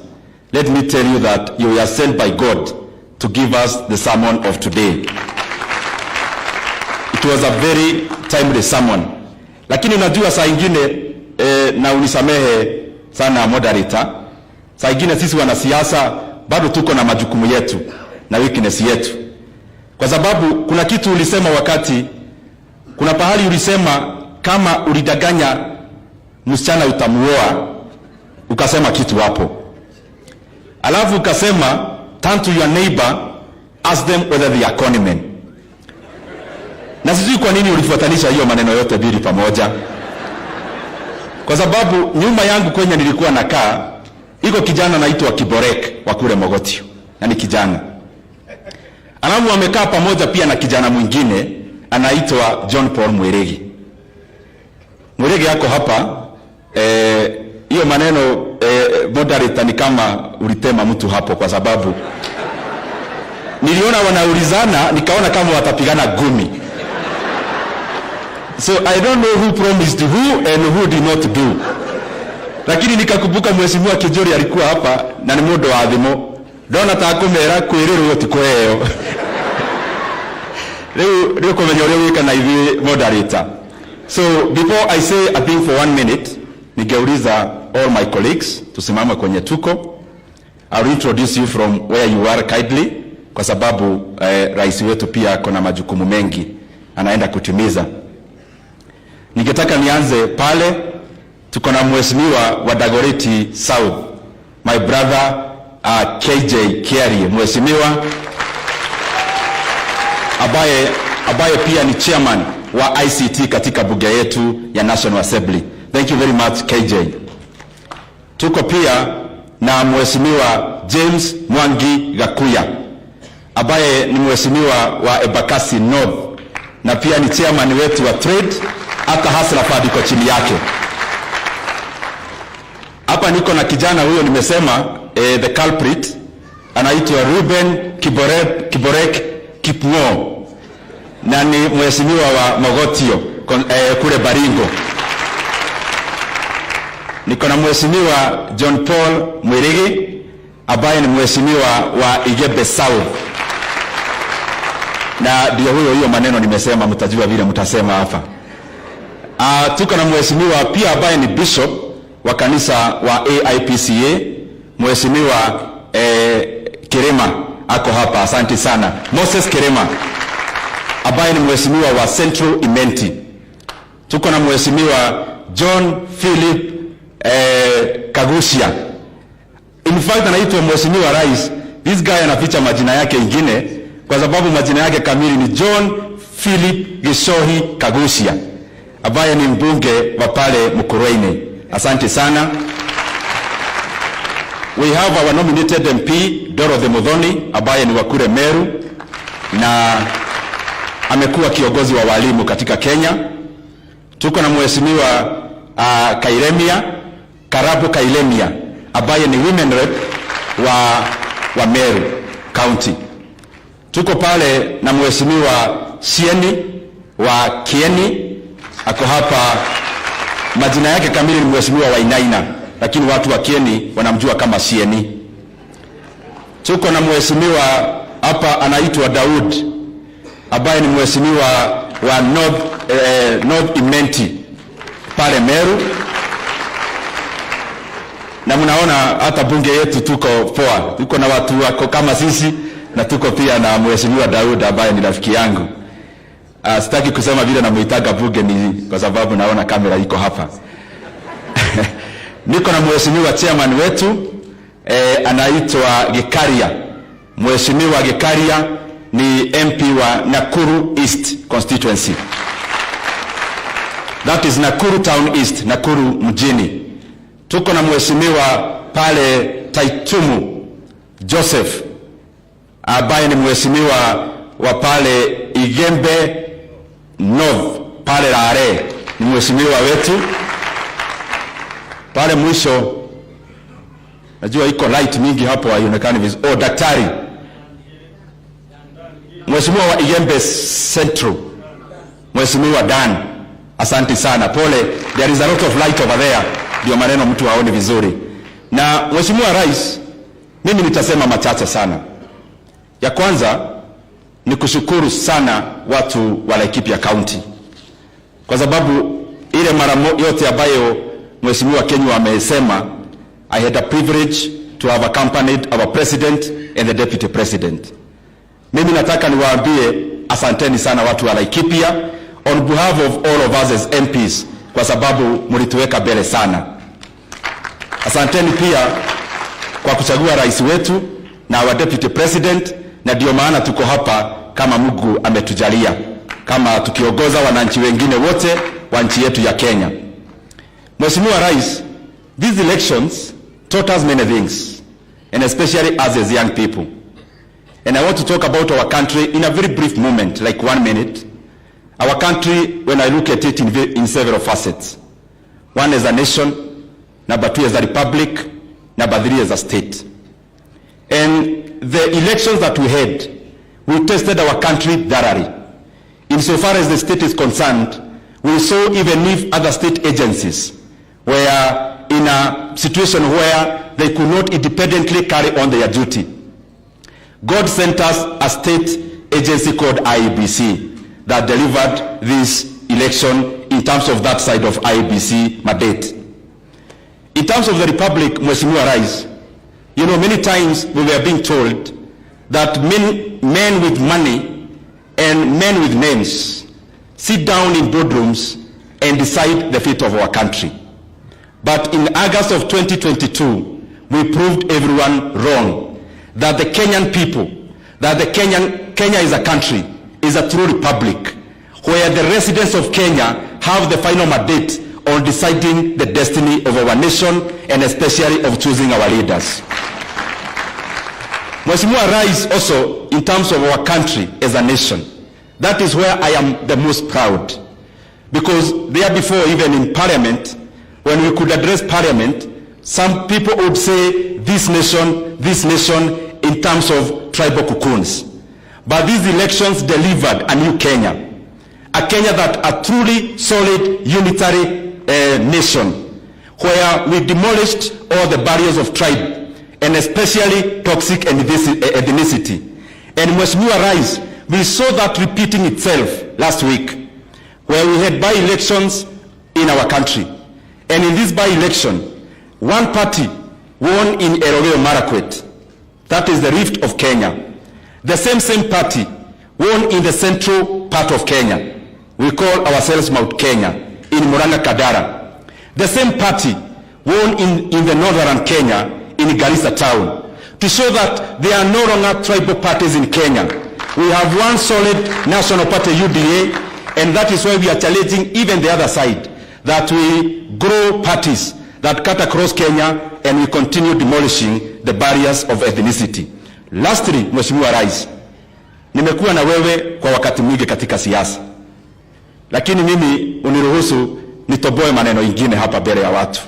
let me tell you that you were sent by God to give us the sermon of today. It was a very timely sermon. Lakini unajua saa ingine na unisamehe sana moderator, saa ingine sisi wanasiasa bado tuko na majukumu yetu na weakness yetu. Kwa sababu kuna kitu ulisema wakati, kuna pahali ulisema kama ulidanganya msichana utamuoa, ukasema kitu hapo. Alafu ukasema turn to your neighbor, ask them whether they are conmen. Na sijui kwa nini ulifuatanisha hiyo maneno yote mbili pamoja. Kwa sababu nyuma yangu kwenye nilikuwa nakaa, iko kijana anaitwa Kiborek wa kule Mogotio. Na ni kijana. Alafu wamekaa pamoja pia na kijana mwingine anaitwa John Paul Mwirigi. Mwirigi yako hapa, hiyo maneno moderator ni kama ulitema mtu hapo, kwa sababu niliona wanaulizana, nikaona kama watapigana gumi. So I don't know who promised who and who did not do. Lakini nikakumbuka Mheshimiwa Kijori alikuwa hapa na ni mundu wa thimo. Ndona ta kumera kwiriro gutikoeo. Leo kumenya ule wika na hivi moderator. So before I say a thing for 1 minute, ningeuliza all my colleagues tusimame kwenye tuko. I'll introduce you from where you are kindly, kwa sababu rais wetu pia kuna majukumu mengi anaenda kutimiza. Ningetaka nianze pale tuko na Mheshimiwa wa Dagoretti South, my brother KJ Kiari, Mheshimiwa ambaye pia ni chairman wa ICT katika bunge yetu ya National Assembly. Thank you very much KJ. Tuko pia na Mheshimiwa James Mwangi Gakuya ambaye ni Mheshimiwa wa Embakasi North na pia ni chairman wetu wa trade, hata Hasra Fund iko chini yake. Hapa niko na kijana huyo nimesema, the culprit anaitwa Ruben Kiborek Kipngo na ni Mheshimiwa wa Mogotio kule Baringo. Niko na Mheshimiwa John Paul Mwirigi ambaye ni Mheshimiwa wa Igebe South. Na ndio hiyo maneno nimesema, mtajua vile mtasema hapa. Tuko na Mheshimiwa pia ambaye ni bishop wa kanisa wa AIPCA, Mheshimiwa Kirema ako hapa, asante sana. Moses Kirema ambaye ni Mheshimiwa wa Central Imenti. Tuko na Mheshimiwa John Philip Kagusia. In fact anaitwa Mheshimiwa Rais. This guy anaficha majina yake ingine kwa sababu majina yake kamili ni John Philip Gishohi Kagusia ambaye ni mbunge wa pale Mukurweini. Asante sana. We have our nominated MP Dorothy Muthoni ambaye ni wa kule Meru na amekuwa kiongozi wa walimu katika Kenya. Tuko na Mheshimiwa Karabu Kailemia ambaye ni women rep wa Meru County. Tuko pale na Mheshimiwa Sieni wa Kieni ako hapa, majina yake kamili ni Mheshimiwa Wainaina lakini watu wa Kieni wanamjua kama Sieni. Tuko na Mheshimiwa hapa anaitwa Daud ambaye ni Mheshimiwa wa North Imenti pale Meru. Na mnaona hata bunge yetu tuko poa. Tuko na watu wako kama sisi na tuko pia na Mheshimiwa Daud ambaye ni rafiki yangu. Sitaki kusema vile namuitaga bunge ni kwa sababu naona kamera iko hapa. Niko na Mheshimiwa chairman wetu anaitwa Gikaria. Mheshimiwa Gikaria ni MP wa Nakuru East constituency. That is Nakuru Town East, Nakuru mjini. Tuko na Mheshimiwa pale Taitumu Joseph ambaye ni Mheshimiwa wa pale Igembe North pale Rare, ni Mheshimiwa wetu. Pale mwisho najua iko light mingi hapo haionekani vizuri. Daktari Mheshimiwa wa Igembe Central, Mheshimiwa Dan, asante sana. Pole, there is a lot of light over there, ndio maneno mtu aone vizuri. Na Mheshimiwa Rais, mimi nitasema machache sana. Ya kwanza ni kushukuru sana watu wa Laikipia County, kwa sababu ile mara yote ambayo Mheshimiwa Kenya amesema, I had a privilege to have accompanied our president and the deputy president. Mimi nataka niwaambie asanteni sana watu wa Laikipia on behalf of all of us as MPs, kwa sababu mlituweka mbele sana. Asanteni pia kwa kuchagua rais wetu na our deputy president, na ndio maana tuko hapa kama Mungu ametujalia. kama tukiongoza wananchi wengine wote wa nchi yetu ya Kenya. Mheshimiwa Rais, these elections taught us many things, and especially us as young people. And I want to talk about our country in a very brief moment, like 1 minute. Our country, when I look at it in several facets. One as a nation, number 2 as a republic, number 3 as a state. And the elections that we had, we tested our country thoroughly. Insofar as the state is concerned, we saw even if other state agencies were in a situation where they could not independently carry on their duty. God sent us a state agency called IEBC that delivered this election in terms of that side of IEBC mandate. In terms of the Republic, Mheshimiwa Rais, you know, many times we were being told that men with money and men with names sit down in boardrooms and decide the fate of our country. But in August of 2022, we proved everyone wrong. That the Kenyan people, that Kenya is a country, is a true republic, where the residents of Kenya have the final mandate on deciding the destiny of our nation and especially of choosing our leaders. Mheshimiwa Rais, also in terms of our country as a nation, that is where I am the most proud. Because there before, even in Parliament, when we could address Parliament, some people would say this nation, in terms of tribal cocoons. But these elections delivered a new Kenya, a Kenya that a truly solid unitary nation, where we demolished all the barriers of tribe, and especially toxic ethnicity. And Mheshimiwa Rais, we saw that repeating itself last week, where we had by-elections in our country. And in this by-election, one party won in Elgeyo Marakwet. That is the Rift of Kenya. The same party won in the central part of Kenya. We call ourselves Mount Kenya, in Murang'a Kadara. The same party won in the northern Kenya, in Garissa town. To show that there are no longer tribal parties in Kenya. We have one solid national party, UDA, and that is why we are challenging even the other side, that we grow parties that cut across Kenya and we continue demolishing the barriers of ethnicity. Lastly, Mheshimiwa Rais, nimekuwa na wewe kwa wakati mwingi katika siasa. Lakini mimi uniruhusu nitoboe maneno ingine hapa mbele ya watu.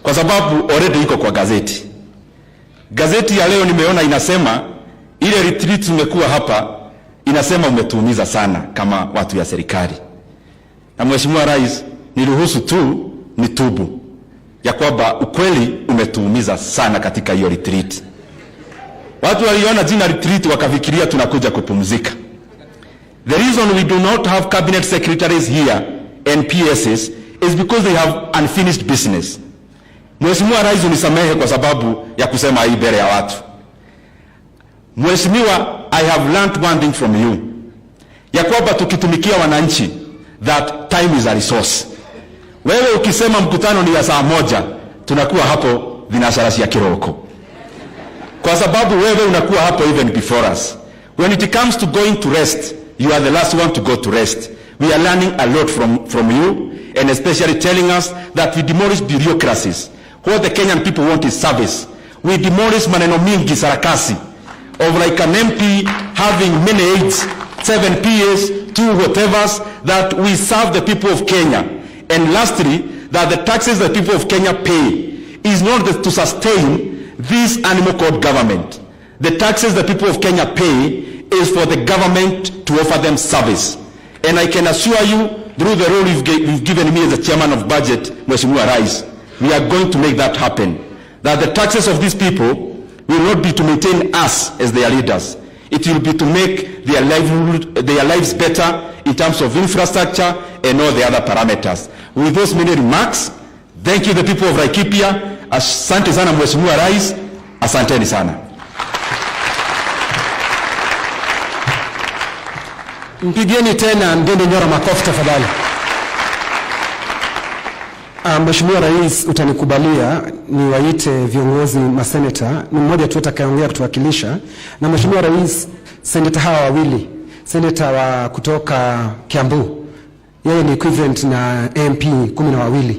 Kwa sababu already iko kwa gazeti. Gazeti ya leo nimeona inasema ile retreat tumekuwa hapa inasema umetuumiza sana kama watu ya serikali. Na Mheshimiwa Rais, niruhusu tu nitubu ya kwamba ukweli umetuumiza sana katika hiyo retreat. Watu waliona jina retreat wakafikiria tunakuja kupumzika. The reason we do not have cabinet secretaries here and PSs is because they have unfinished business. Mheshimiwa Rais, unisamehe kwa sababu ya kusema hii mbele ya watu. Mheshimiwa, I have learned one thing from you. Ya kwamba tukitumikia wananchi, that time is a resource. Wewe ukisema mkutano ni ya saa moja, tunakuwa hapo vinasharasi ya kiroko. Kwa sababu wewe unakuwa hapo even before us. When it comes to going to rest, you are the last one to go to rest. We are learning a lot from you, and especially telling us that we demolish bureaucracies. What the Kenyan people want is service. We demolish maneno mingi sarakasi of like an MP having many aides, 7 PAs, 2 whatevers, that we serve the people of Kenya. And lastly, that the taxes the people of Kenya pay is not to sustain this animal called government. The taxes the people of Kenya pay is for the government to offer them service. And I can assure you, through the role you've given me as the chairman of budget, Mheshimiwa Rais, we are going to make that happen. That the taxes of these people will not be to maintain us as their leaders. It will be to make their lives better in terms of infrastructure and all the other parameters. With those many remarks, thank you the people of Laikipia. Asante sana Mheshimiwa Rais. Asanteni sana. Mpigieni tena Ndende Nyoro makofi tafadhali. Mheshimiwa Rais, utanikubalia niwaite viongozi maseneta, ni mmoja tu atakayeongea kutuwakilisha. Na Mheshimiwa Rais, seneta hawa wawili, Senator wa kutoka Kiambu, yeye ni equivalent na MP 12.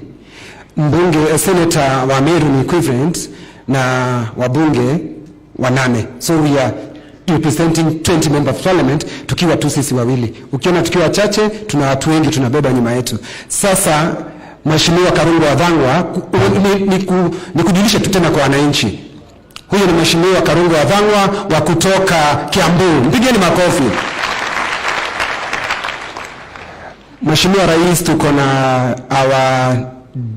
Mbunge senator wa Meru ni equivalent na wabunge 8. So we are representing 20 members of parliament tukiwa tu sisi wawili. Ukiona tukiwa chache, tuna watu wengi tunabeba nyuma yetu. Sasa Mheshimiwa Karungo Wathang'wa, ni kujulisha tu tena kwa wananchi. Huyo ni Mheshimiwa Karungo Wathang'wa wa kutoka Kiambu. Mpigeni makofi. Mheshimiwa Rais, tuko na our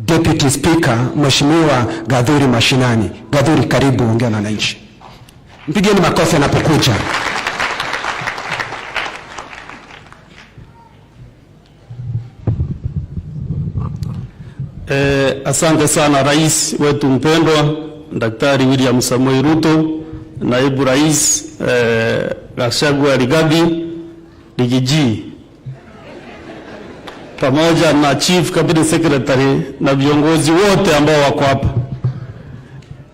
Deputy Speaker Mheshimiwa Gathuri Mashinani. Gathuri, karibu ongea na wananchi. Mpigeni makofi anapokuja. Asante sana Rais wetu mpendwa Daktari William Samoei Ruto, Naibu Rais Gachagua Rigathi Rigiji, pamoja na Chief Cabinet Secretary na viongozi wote ambao wako hapa.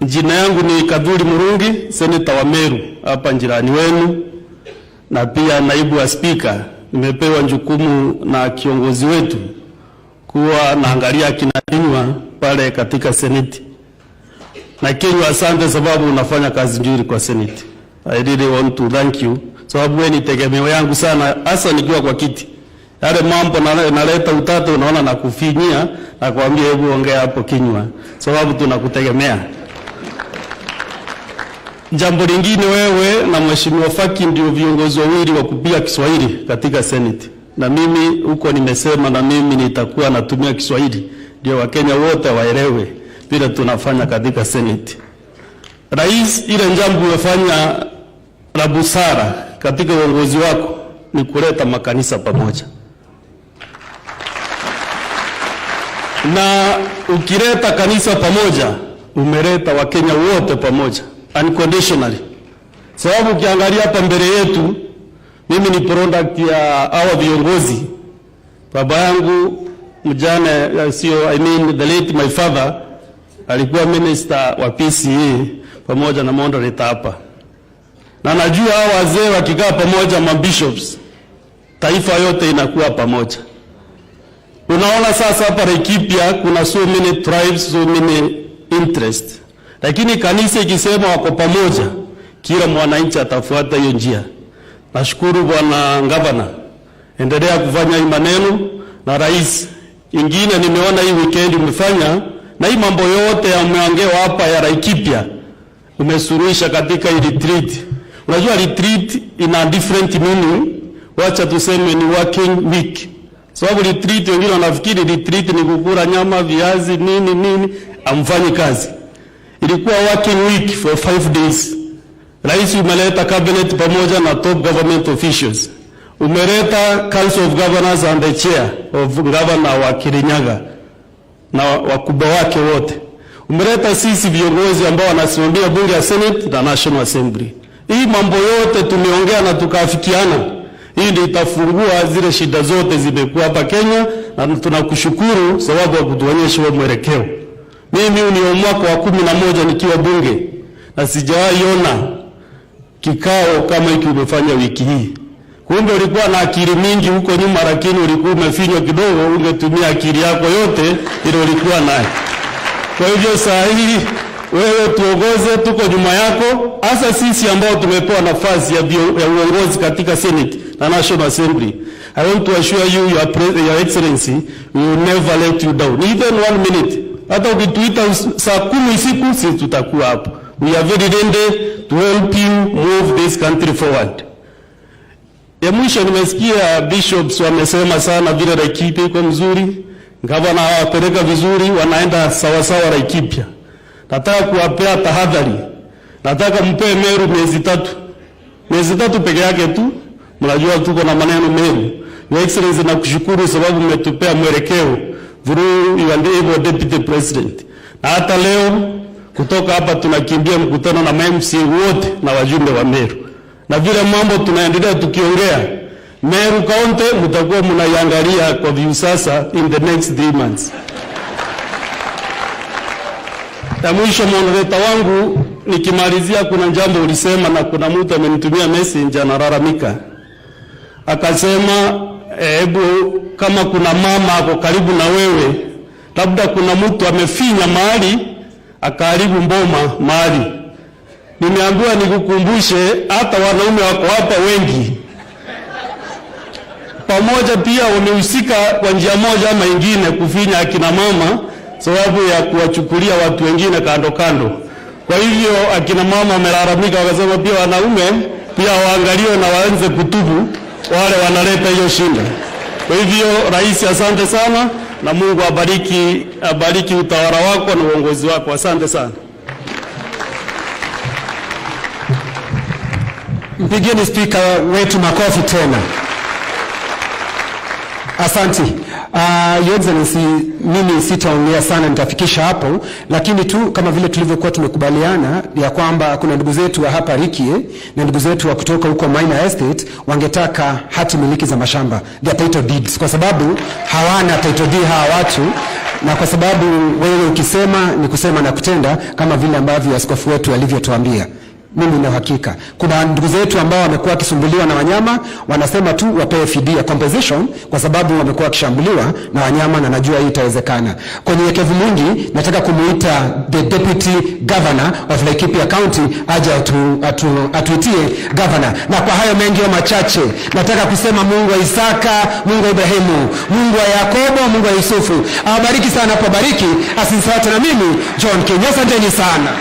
Jina yangu ni Kadhuri Murungi, Senator wa Meru, hapa jirani wenu, na pia naibu wa Speaker. Nimepewa jukumu na kiongozi wetu kuwa naangalia kina Kinyua pale katika Senate. Na Kinyua, asante sababu unafanya kazi nzuri kwa Senate. I really want to thank you sababu wewe ni tegemeo yangu sana, hasa nikiwa kwa kiti. Yale mambo naleta utata unaona na kufinyia na kuambia hebu ongea hapo Kinyua sababu tunakutegemea. Jambo lingine, wewe na Mheshimiwa Faki ndio viongozi wawili wa kupiga Kiswahili katika Senate. Na mimi huko nimesema na mimi nitakuwa natumia Kiswahili ndio Wakenya wote waelewe vile tunafanya katika Senate. Rais, ile jambo umefanya la busara katika uongozi wako ni kuleta makanisa pamoja. Na ukileta kanisa pamoja, umeleta Wakenya wote pamoja unconditionally. Sababu ukiangalia hapa mbele yetu, mimi ni product ya hawa viongozi. Baba yangu mjane, the late my father alikuwa minister wa PCA pamoja na moderator hapa. Na najua hawa wazee wakikaa pamoja, mabishops, taifa yote inakuwa pamoja. Unaona sasa hapa Laikipia kuna so many tribes, so many interests. Lakini kanisa ikisema wako pamoja, kila mwananchi atafuata hiyo njia. Nashukuru Bwana Gavana, endelea kufanya hii maneno, na Rais, ingine nimeona hii weekend umefanya, na hii mambo yote yameongewa hapa ya Laikipia umesuluhisha katika hii retreat. Unajua retreat ina different meaning, wacha tuseme ni working week. Sababu retreat wengine wanafikiri retreat ni kukula nyama, viazi, nini, amfanyi kazi. Ilikuwa working week for 5 days. Rais umeleta cabinet pamoja na top government officials. Umeleta Council of Governors and the chair of governor wa Kirinyaga na wakubwa wake wote. Umeleta sisi viongozi ambao wanasimamia bunge ya Senate na National Assembly. Hii mambo yote tumeongea na tukaafikiana. Hii ndio itafungua zile shida zote zimekuwa hapa Kenya, na tunakushukuru sababu ya kutuonyesha mwelekeo. Mimi ni mwaka wa 11 nikiwa bunge na sijawahi ona kikao kama hiki umefanya wiki hii. Kumbe ulikuwa na akili mingi huko nyuma, lakini ulikuwa umefinywa kidogo, ungetumia akili yako yote ile ulikuwa nayo. Kwa hivyo saa hii wewe tuongoze, tuko nyuma yako, hasa sisi ambao tumepewa nafasi ya uongozi katika Senate na National Assembly. I want to assure you, Your Excellency, we will never let you down, even 1 minute. Hata ukituita saa 10 usiku, sisi tutakuwa hapo. We are very ready to help you move this country forward. Ya mwisho, nimesikia bishops wamesema sana vile Laikipia iko mzuri, gavana hawapeleka vizuri, wanaenda sawa sawa Laikipia. Nataka kuwapea tahadhari. Nataka mpe Meru miezi 3. Miezi 3 peke yake tu. Mnajua tuko na maneno Meru. Your Excellency, nakushukuru sababu umetupea mwelekeo through your able Deputy President. Na hata leo kutoka hapa tunakimbia mkutano na MMC wote na wajumbe wa Meru. Na vile mambo tunaendelea tukiongea, Meru County mtakuwa mnaiangalia kwa view sasa in the next 3 months. Ya mwisho, moderator wangu, nikimalizia, kuna jambo ulisema na kuna mtu amenitumia message analalamika. akasema hebu kama kuna mama ako karibu na wewe, labda kuna mtu amefinya mahali akaharibu mboma mahali, nimeambiwa nikukumbushe hata wanaume wako hapa wengi pamoja pia wamehusika kwa njia moja ama ingine kufinya akina mama sababu ya kuwachukulia watu wengine kando kando. Kwa hivyo akina mama wamelalamika wakasema pia wanaume pia waangaliwe na waanze kutubu wale wanaleta hiyo shinda. Kwa hivyo rais, asante sana na Mungu abariki utawala wako na uongozi wako. Asante sana. Mpigeni spika wetu makofi tena. Asante. Your Excellency, mimi sitaongea sana, nitafikisha hapo, lakini tu kama vile tulivyokuwa tumekubaliana ya kwamba kuna ndugu zetu wa hapa Rikie na ndugu zetu wa kutoka huko Minor Estate wangetaka hati miliki za mashamba, their title deeds, kwa sababu hawana title deed hawa watu, na kwa sababu wewe ukisema ni kusema na kutenda, kama vile ambavyo askofu wetu alivyotuambia. Mimi na hakika kuna ndugu zetu ambao wamekuwa kisumbuliwa na wanyama, wanasema tu wapewe fidia, compensation, kwa sababu wamekuwa kishambuliwa na wanyama, na najua hii itawezekana. Kwa nyenyekevu mwingi nataka kumuita the deputy governor of Laikipia County aje atuitie governor. Na kwa hayo mengi machache nataka kusema Mungu wa Isaka, Mungu wa Ibrahimu, Mungu wa Yakobo, Mungu wa Yusufu awabariki sana, apobariki asisahau na mimi John Kenya. Asanteni sana.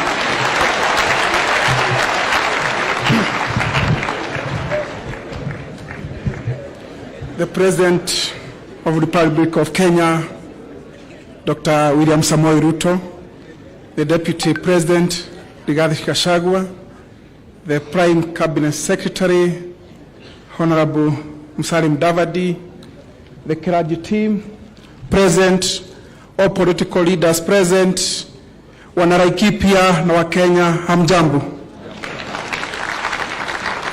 The President of the Republic of Kenya, Dr. William Samoei Ruto, the Deputy President, Rigathi Gachagua, the Prime Cabinet Secretary, Honorable Musalia Mudavadi, the clergy team present, all political leaders present, Wanalaikipia na Wakenya, hamjambo.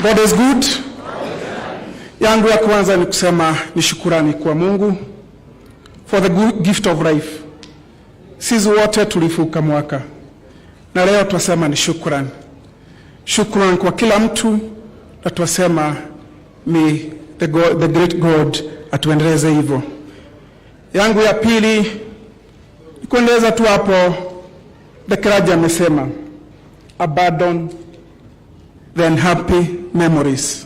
God is good. Yangu ya kwanza ni kusema ni shukurani kwa Mungu for the good gift of life. Sisi wote tulifuka mwaka na leo tunasema ni shukurani. Shukurani kwa kila mtu, na tunasema may the great God atuendeleze hivyo. Yangu ya pili ni kuendeleza tu hapo the clergy amesema abandon the unhappy memories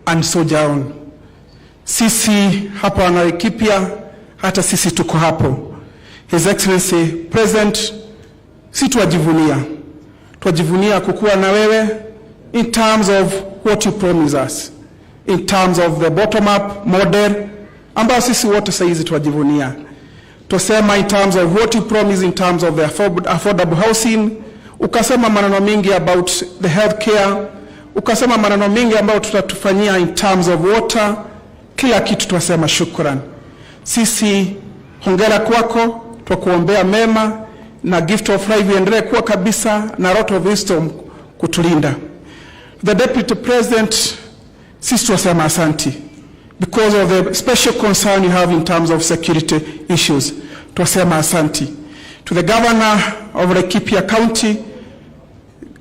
and soldier on. Sisi hapa Wanalaikipia, hata sisi tuko hapo. His Excellency President, si tuwajivunia kukuwa na wewe in terms of what you promise us, in terms of the bottom up model ambao sisi wote saizi tuwajivunia. Tusema in terms of what you promise, in terms of the affordable housing, ukasema maneno mingi about the healthcare, ukasema maneno mingi ambayo tutatufanyia in terms of water, kila kitu tuwasema shukran. Sisi hongera kwako, tukuombea mema na gift of life iendelee kuwa kabisa na lot of wisdom kutulinda. The Deputy President, sisi tuwasema asanti because of the special concern you have in terms of security issues. Tuwasema asanti. To the Governor of Laikipia County,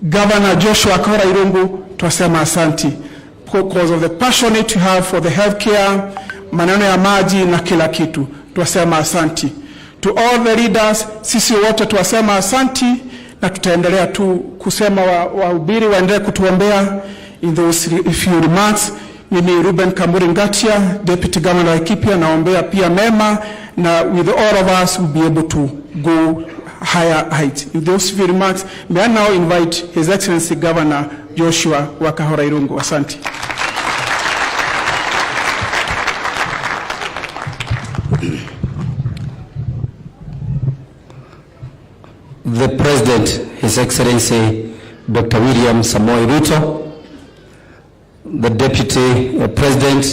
Governor Joshua Kahorairungu, tuwasema asanti because of the passion you have for the healthcare, maneno ya maji na kila kitu. Tuwasema asanti. To all the leaders, sisi wote tuwasema asanti, na tutaendelea tu kusema wahubiri waendelee kutuombea in those few remarks. Mimi Ruben Kamburi Ngatia, Deputy Governor wa Laikipia, naombea pia mema, na with all of us we'll be able to go higher heights. In those few remarks, may I now invite His Excellency Governor Joshua wa Kahorairungu. Asante. The President, His Excellency Dr. William Samoei Ruto, the Deputy President,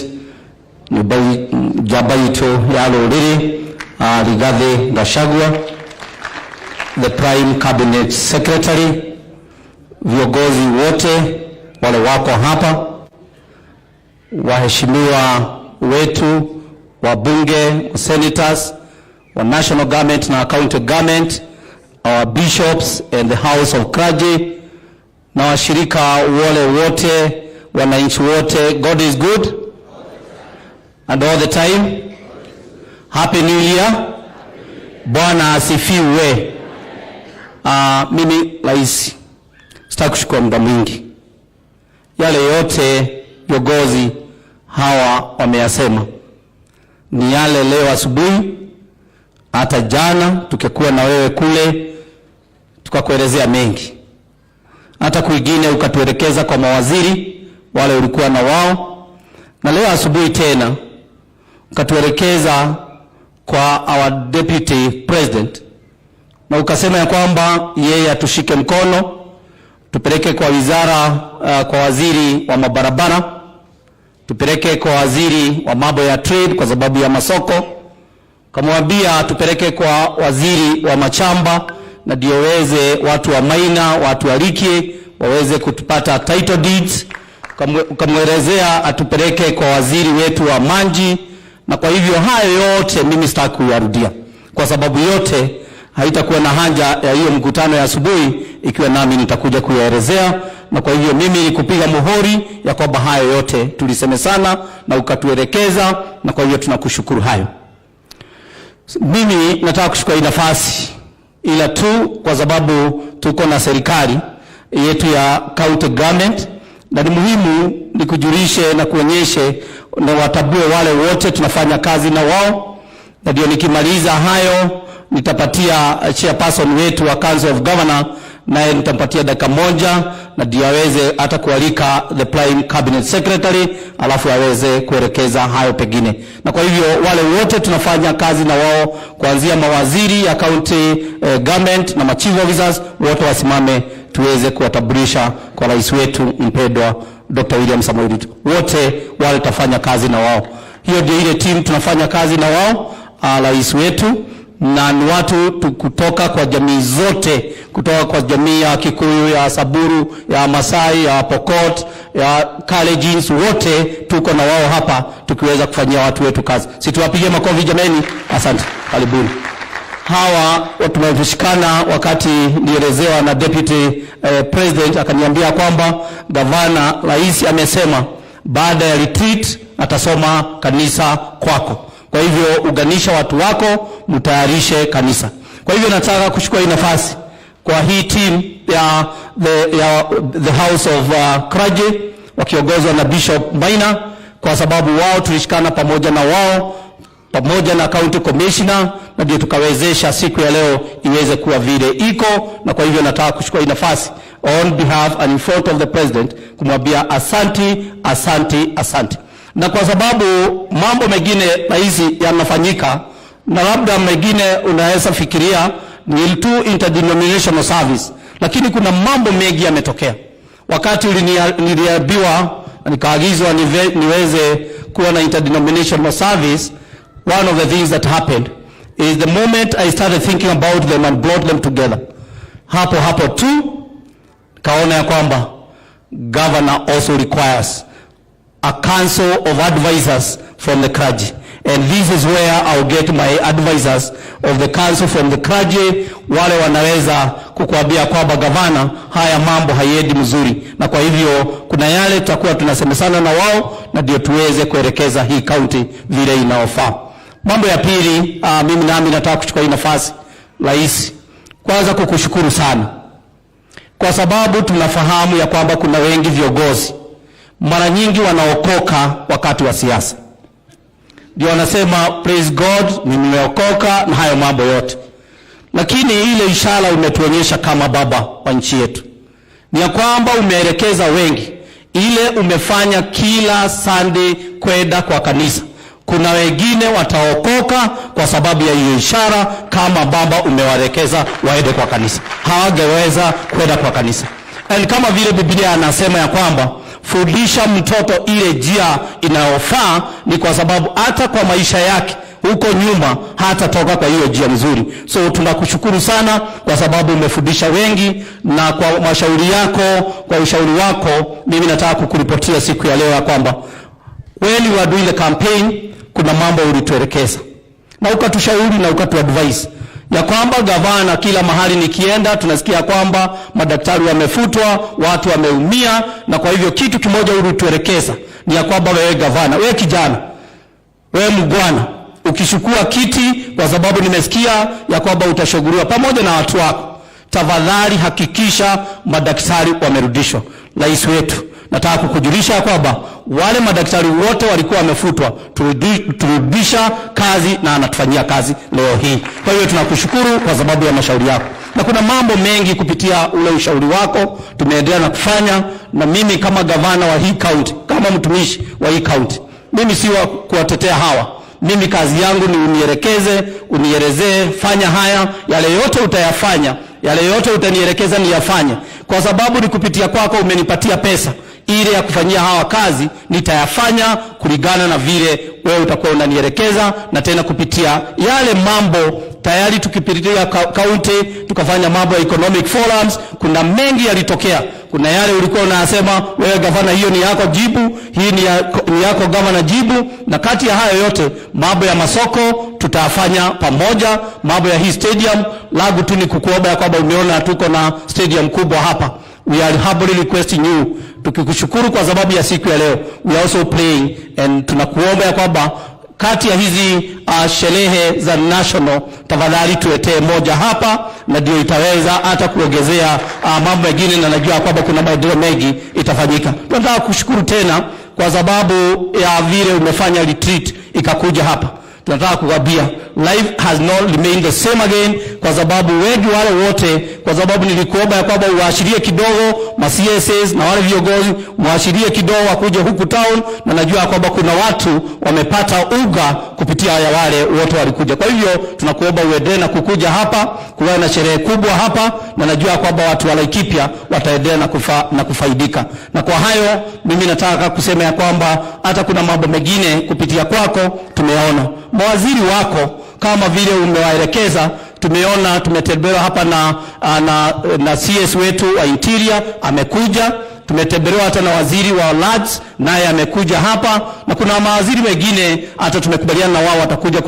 Jabaito Yalo Liri, Rigathi Gachagua, the Prime Cabinet Secretary, viongozi wote wale wako hapa, waheshimiwa wetu, wabunge, senators, wa national government na county government, our bishops and the house of clergy, na washirika wale wote, wananchi wote. God is good and all the time. Happy New Year. Bwana asifiwe. Mimi rais, sitaki kuchukua muda mwingi. Yale yote viongozi hawa wameyasema ni yale leo asubuhi, hata jana tukikuwa na wewe kule tukakuelezea mengi, hata kwingine ukatuelekeza kwa mawaziri wale ulikuwa na wao, na leo asubuhi tena ukatuelekeza kwa our deputy president, na ukasema ya kwamba yeye atushike mkono tupeleke kwa wizara, kwa waziri wa mabarabara, tupeleke kwa waziri wa mambo ya trade kwa sababu ya masoko, kamwambia tupeleke kwa waziri wa machamba na ndio waweze watu wa maina, watu wa Riki waweze kutupata title deeds, kamwelezea atupeleke kwa waziri wetu wa manji. Na kwa hivyo hayo yote mimi sitaki kuyarudia, kwa sababu yote haitakuwa na haja ya hiyo mkutano ya asubuhi ikiwa nami nitakuja kuyaelezea. Na kwa hivyo mimi nikupiga muhuri ya kwamba hayo yote tulisemesana na ukatuelekeza, na kwa hivyo tunakushukuru hayo. Mimi nataka kuchukua hii nafasi ila tu kwa sababu tuko na serikali yetu ya county government, na ni muhimu nikujulishe na kuonyeshe na watabue wale wote tunafanya kazi na wao. Na ndio nikimaliza hayo nitapatia chairperson wetu wa Council of Governor, naye nitampatia dakika moja na ndio aweze hata kualika the prime cabinet secretary, alafu aweze kuelekeza hayo pengine. Na kwa hivyo wale wote tunafanya kazi na wao kuanzia mawaziri ya county government na chief officers wote wasimame tuweze kuwatambulisha kwa rais wetu mpendwa Dr. William Samoei Ruto. Wote wale tafanya kazi na wao. Hiyo ndio ile team tunafanya kazi na wao, rais wetu, na ni watu kutoka kwa jamii zote, kutoka kwa jamii ya Kikuyu, ya Saburu, ya Masai, ya Pokot, ya Kalejins, wote tuko na wao hapa tukiweza kufanyia watu wetu kazi. Situwapige makofi jameni. Asante. Karibuni. Hawa tumeshikana wakati nielezewa na deputy president akaniambia kwamba gavana rais amesema baada ya retreat atasoma kanisa kwako. Kwa hivyo uganisha watu wako, mtayarishe kanisa. Kwa hivyo nataka kuchukua hii nafasi kwa hii team ya the House of Clergy wakiongozwa na Bishop Maina, kwa sababu wao tulishikana pamoja na wao pamoja na county commissioner, na ndio tukawezesha siku ya leo iweze kuwa vile iko. Na kwa hivyo nataka kuchukua hii nafasi on behalf and in front of the president kumwambia asante. Na kwa sababu mambo mengine rahisi yanafanyika, na labda mengine unaweza fikiria ni tu interdenominational service, lakini kuna mambo mengi yametokea. Wakati niliambiwa nikaagizwa niweze kuwa na interdenominational service, one of the things that happened is the moment I started thinking about them and brought them together, hapo tu kaona ya kwamba governor also requires a council of advisors from the clergy, and this is where I'll get my advisors of the council from the clergy. Wale wanaweza kukuambia kwamba gavana haya mambo hayendi mzuri, na kwa hivyo kuna yale tutakuwa tunasemesana na wao na ndio tuweze kuelekeza hii county vile inaofaa. Mambo ya pili, mimi nami nataka kuchukua hii nafasi rais, kwanza kukushukuru sana, kwa sababu tunafahamu ya kwamba kuna wengi viongozi mara nyingi wanaokoka wakati wa siasa. Ndio wanasema praise God, nimeokoka na hayo mambo yote. Lakini ile ishara umetuonyesha kama baba wa nchi yetu ni ya kwamba umeelekeza wengi, ile umefanya kila Sunday kwenda kwa kanisa. Kuna wengine wataokoka kwa sababu ya hiyo ishara, kama baba umewaelekeza waende kwa kanisa. Hawangeweza kwenda kwa kanisa. And kama vile Biblia anasema ya kwamba fundisha mtoto ile njia inayofaa, ni kwa sababu hata kwa maisha yake huko nyuma hata toka kwa hiyo njia nzuri. So tunakushukuru sana kwa sababu umefundisha wengi, na kwa mashauri yako, kwa ushauri wako, mimi nataka kukuripotia siku ya leo ya kwamba when you are doing the campaign kuna mambo ulituelekeza na ukatushauri na ukatuadvise ya kwamba gavana, kila mahali nikienda tunasikia kwamba madaktari wamefutwa, watu wameumia, na kwa hivyo kitu kimoja ulituelekeza ni ya kwamba wewe gavana, wewe kijana, wewe mgwana, ukishukua kiti kwa sababu nimesikia ya kwamba utashauriwa pamoja na watu wako, tafadhali hakikisha madaktari wamerudishwa. Rais wetu, nataka kukujulisha kwamba wale madaktari wote walikuwa wamefutwa, turudisha kazi na anatufanyia kazi leo hii. Kwa hiyo tunakushukuru kwa sababu ya mashauri yako. Na kuna mambo mengi kupitia ule ushauri wako tumeendelea na kufanya, na mimi kama gavana wa hii county, kama mtumishi wa hii county, mimi si wa kuwatetea hawa. Mimi kazi yangu ni unielezee, fanya haya, yale yote utayafanya, yale yote utanielekeza niyafanye. Kwa sababu ni kupitia kwako umenipatia pesa ile ya kufanyia hawa kazi, nitayafanya kulingana na vile wewe utakuwa unanielekeza, na tena kupitia yale mambo tayari tukipitia county tukafanya mambo ya economic forums. Kuna mengi yalitokea. Kuna yale ulikuwa unasema wewe gavana, hiyo ni yako jibu, hii ni yako gavana jibu, na kati ya hayo yote mambo ya masoko tutafanya pamoja. Mambo ya hii stadium, lagu tu ni kukuomba kwamba umeona tuko na stadium kubwa hapa. We are humbly requesting you, tukikushukuru kwa sababu ya siku ya leo. We are also praying and tunakuomba ya kwamba kati ya hizi sherehe za national, tafadhali tuetee moja hapa, na ndio itaweza hata kuongezea mambo mengine, na najua kwamba kuna maendeleo mengi itafanyika. Tunataka kushukuru tena kwa sababu ya vile umefanya retreat ikakuja hapa. Tunataka kukwambia life has not remained the same again, kwa sababu wengi wale wote, kwa sababu nilikuomba ya kwamba uashirie kidogo ma-CSS na wale viongozi, muashirie kidogo wakuje huku town, na najua kwamba kuna watu wamepata uga kupitia ya wale wote walikuja. Kwa hivyo tunakuomba uendelee na kukuja hapa, kuwa na sherehe kubwa hapa, na najua kwamba watu wa Laikipia wataendelea na kufaidika. Na kwa hayo mimi nataka kusema ya kwamba hata kuna mambo mengine kupitia kwako tumeona. Mawaziri wako kama vile umewaelekeza, tumeona tumetembelewa hapa na CS wetu wa Interior amekuja, tumetembelewa hata na waziri wa Lands naye amekuja hapa, na kuna mawaziri wengine hata tumekubaliana na wao watakuja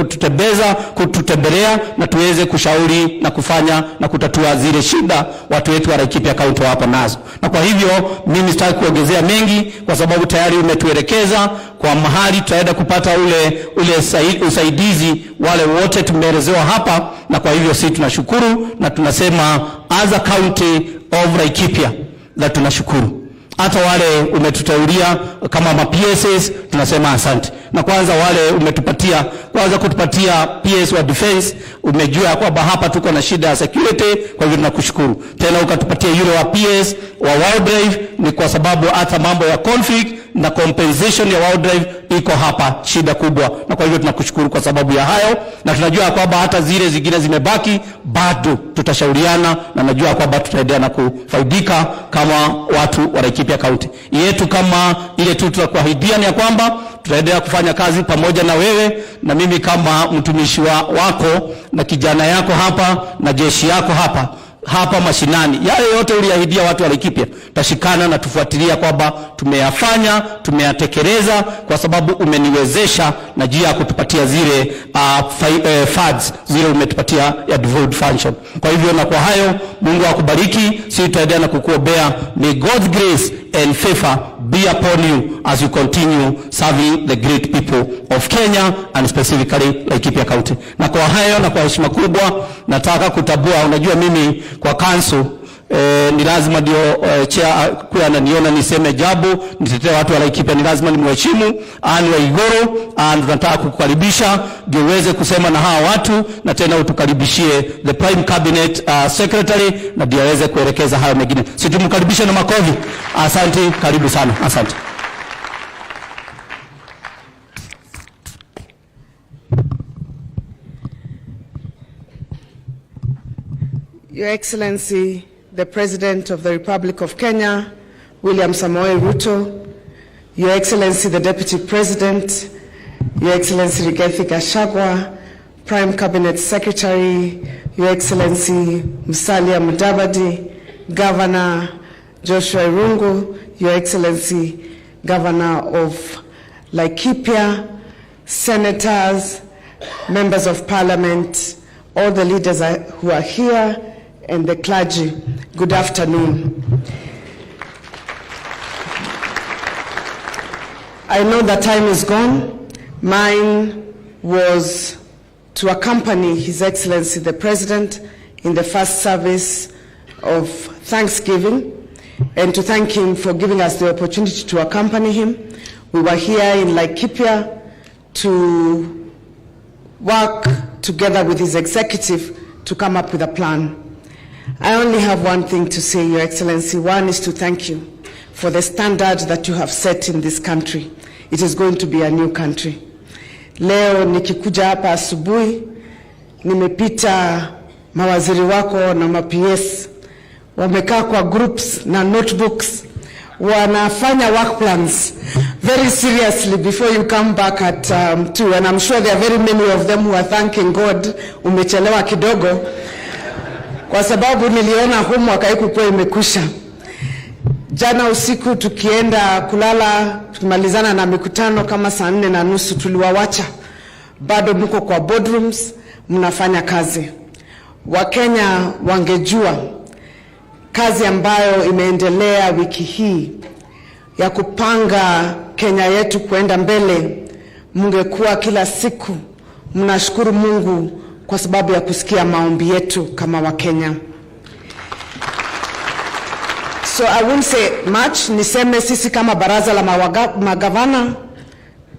kututembelea na tuweze kushauri na kufanya na kutatua zile shida watu wetu wa Laikipia County hapa nazo. Na kwa hivyo mimi sitaki kuongezea mengi, kwa sababu tayari umetuelekeza kwa mahali tutaenda kupata ule usaidizi wale wote tumeelezewa hapa. Na kwa hivyo sisi tunashukuru na tunasema as a county of Laikipia na tunashukuru. Hata wale umetuteulia kama ma-PSS tunasema asante. Na kwanza wale umetupatia, kwanza kutupatia PS wa defense, umejua kwamba hapa tuko na shida ya security, kwa hivyo tunakushukuru. Tena ukatupatia yule wa PS wa wildlife, ni kwa sababu hata mambo ya conflict na compensation ya wildlife iko hapa shida kubwa, na kwa hivyo tunakushukuru kwa sababu ya hayo. Na tunajua kwamba hata zile zingine zimebaki bado tutashauriana, na najua kwamba tutaendelea na kufaidika kama watu wa Laikipia County yetu. Kama ile tu tutakuahidia ni ya kwamba tutaendelea kufanya kazi pamoja na wewe na mimi kama mtumishi wako na kijana yako hapa na jeshi yako hapa mashinani. Yale yote uliahidia watu wa Laikipia, tashikana na tufuatilia kwamba tumeyafanya, tumeyatekeleza, kwa sababu umeniwezesha na jia ya kutupatia zile funds zile umetupatia ya devolved function. Kwa hivyo na kwa hayo Mungu akubariki, sisi tutaendelea na kukuombea. May God's grace and favor be upon you as you continue serving the great people of Kenya and specifically Laikipia County. Na kwa hayo na kwa heshima kubwa nataka kutambua, unajua mimi kwa council ni lazima ndio chair kwa ananiona niseme jambo, nitetee watu wa Laikipia, ni lazima nimheshimu Anne Waiguru, and nataka kukukaribisha ndio uweze kusema na hawa watu, na tena utukaribishie the prime cabinet secretary na ndio aweze kuelekeza hayo mengine. Situmkaribishe na makofi. Asante, karibu sana. Asante. Your Excellency, the President of the Republic of Kenya, William Samoei Ruto, Your Excellency, the Deputy President, Your Excellency Rigathi Gachagua, Prime Cabinet Secretary, Your Excellency Musalia Mudavadi, Governor Joshua Irungu, Your Excellency, Governor of Laikipia, Senators, Members of Parliament, all the leaders who are here, and the clergy, good afternoon. I know that time is gone, Mine was to accompany His Excellency the President in the first service of Thanksgiving and to thank him for giving us the opportunity to accompany him. We were here in Laikipia to work together with his executive to come up with a plan. I only have one thing to say, Your Excellency. One is to thank you for the standard that you have set in this country. It is going to be a new country. Leo nikikuja hapa asubuhi, nimepita mawaziri wako na ma-PS, wamekaa kwa groups na notebooks, wanafanya work plans very seriously before you come back at 2, and I'm sure there are very many of them who are thanking God umechelewa kidogo, kwa sababu niliona homework haikuwa imekusha. Jana usiku tukienda kulala, tukimalizana na mikutano kama saa 4:30, tuliwawacha bado mko kwa boardrooms mnafanya kazi. Wakenya wangejua kazi ambayo imeendelea wiki hii ya kupanga Kenya yetu kwenda mbele, mungekuwa kila siku mnashukuru Mungu kwa sababu ya kusikia maombi yetu kama Wakenya. So I won't say much. Niseme sisi kama baraza la magavana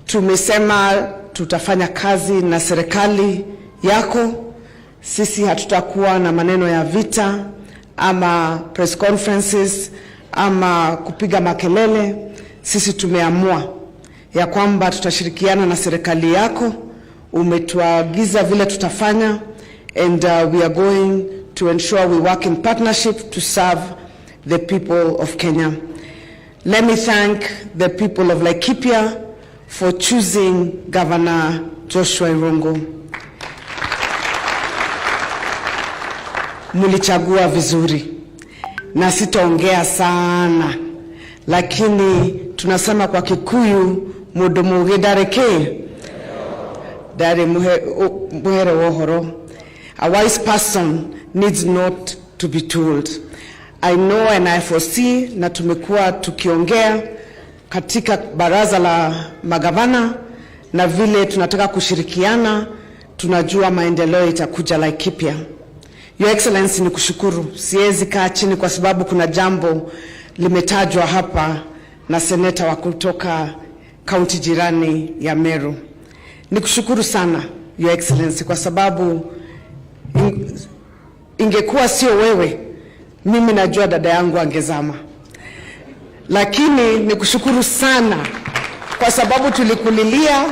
tumesema tutafanya kazi na serikali yako. Sisi hatutakuwa na maneno ya vita ama press conferences ama kupiga makelele. Sisi tumeamua ya kwamba tutashirikiana na serikali yako. Umetuagiza vile tutafanya, and we are going to ensure we work in partnership to serve the people of Kenya. Let me thank the people of Laikipia for choosing Governor Joshua Irungu. Mulichagua vizuri, na sitaongea sana, lakini tunasema kwa Kikuyu mudomo gedareke dare muhere wohoro. A wise person needs not to be told. I know and I foresee, na tumekuwa tukiongea katika baraza la magavana na vile tunataka kushirikiana, tunajua maendeleo itakuja Laikipia. Your Excellency, ni kushukuru. Siwezi kaa chini kwa sababu kuna jambo limetajwa hapa na seneta wa kutoka kaunti jirani ya Meru. Ni kushukuru sana Your Excellency kwa sababu ingekuwa sio wewe, mimi najua dada yangu angezama. Lakini ni kushukuru sana kwa sababu tulikulilia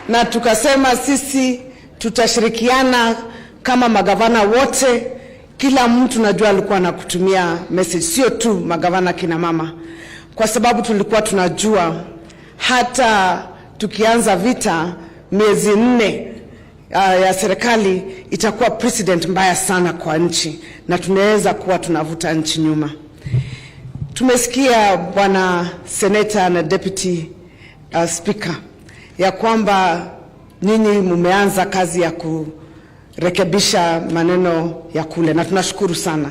na tukasema sisi tutashirikiana kama magavana wote. Kila mtu najua alikuwa na kutumia message, sio tu magavana kina mama, kwa sababu tulikuwa tunajua hata tukianza vita miezi 4 ya serikali itakuwa precedent mbaya sana kwa nchi na tunaweza kuwa tunavuta nchi nyuma. Tumesikia bwana senator na deputy speaker ya kwamba nyinyi mumeanza kazi ya kurekebisha maneno ya kule, na tunashukuru sana.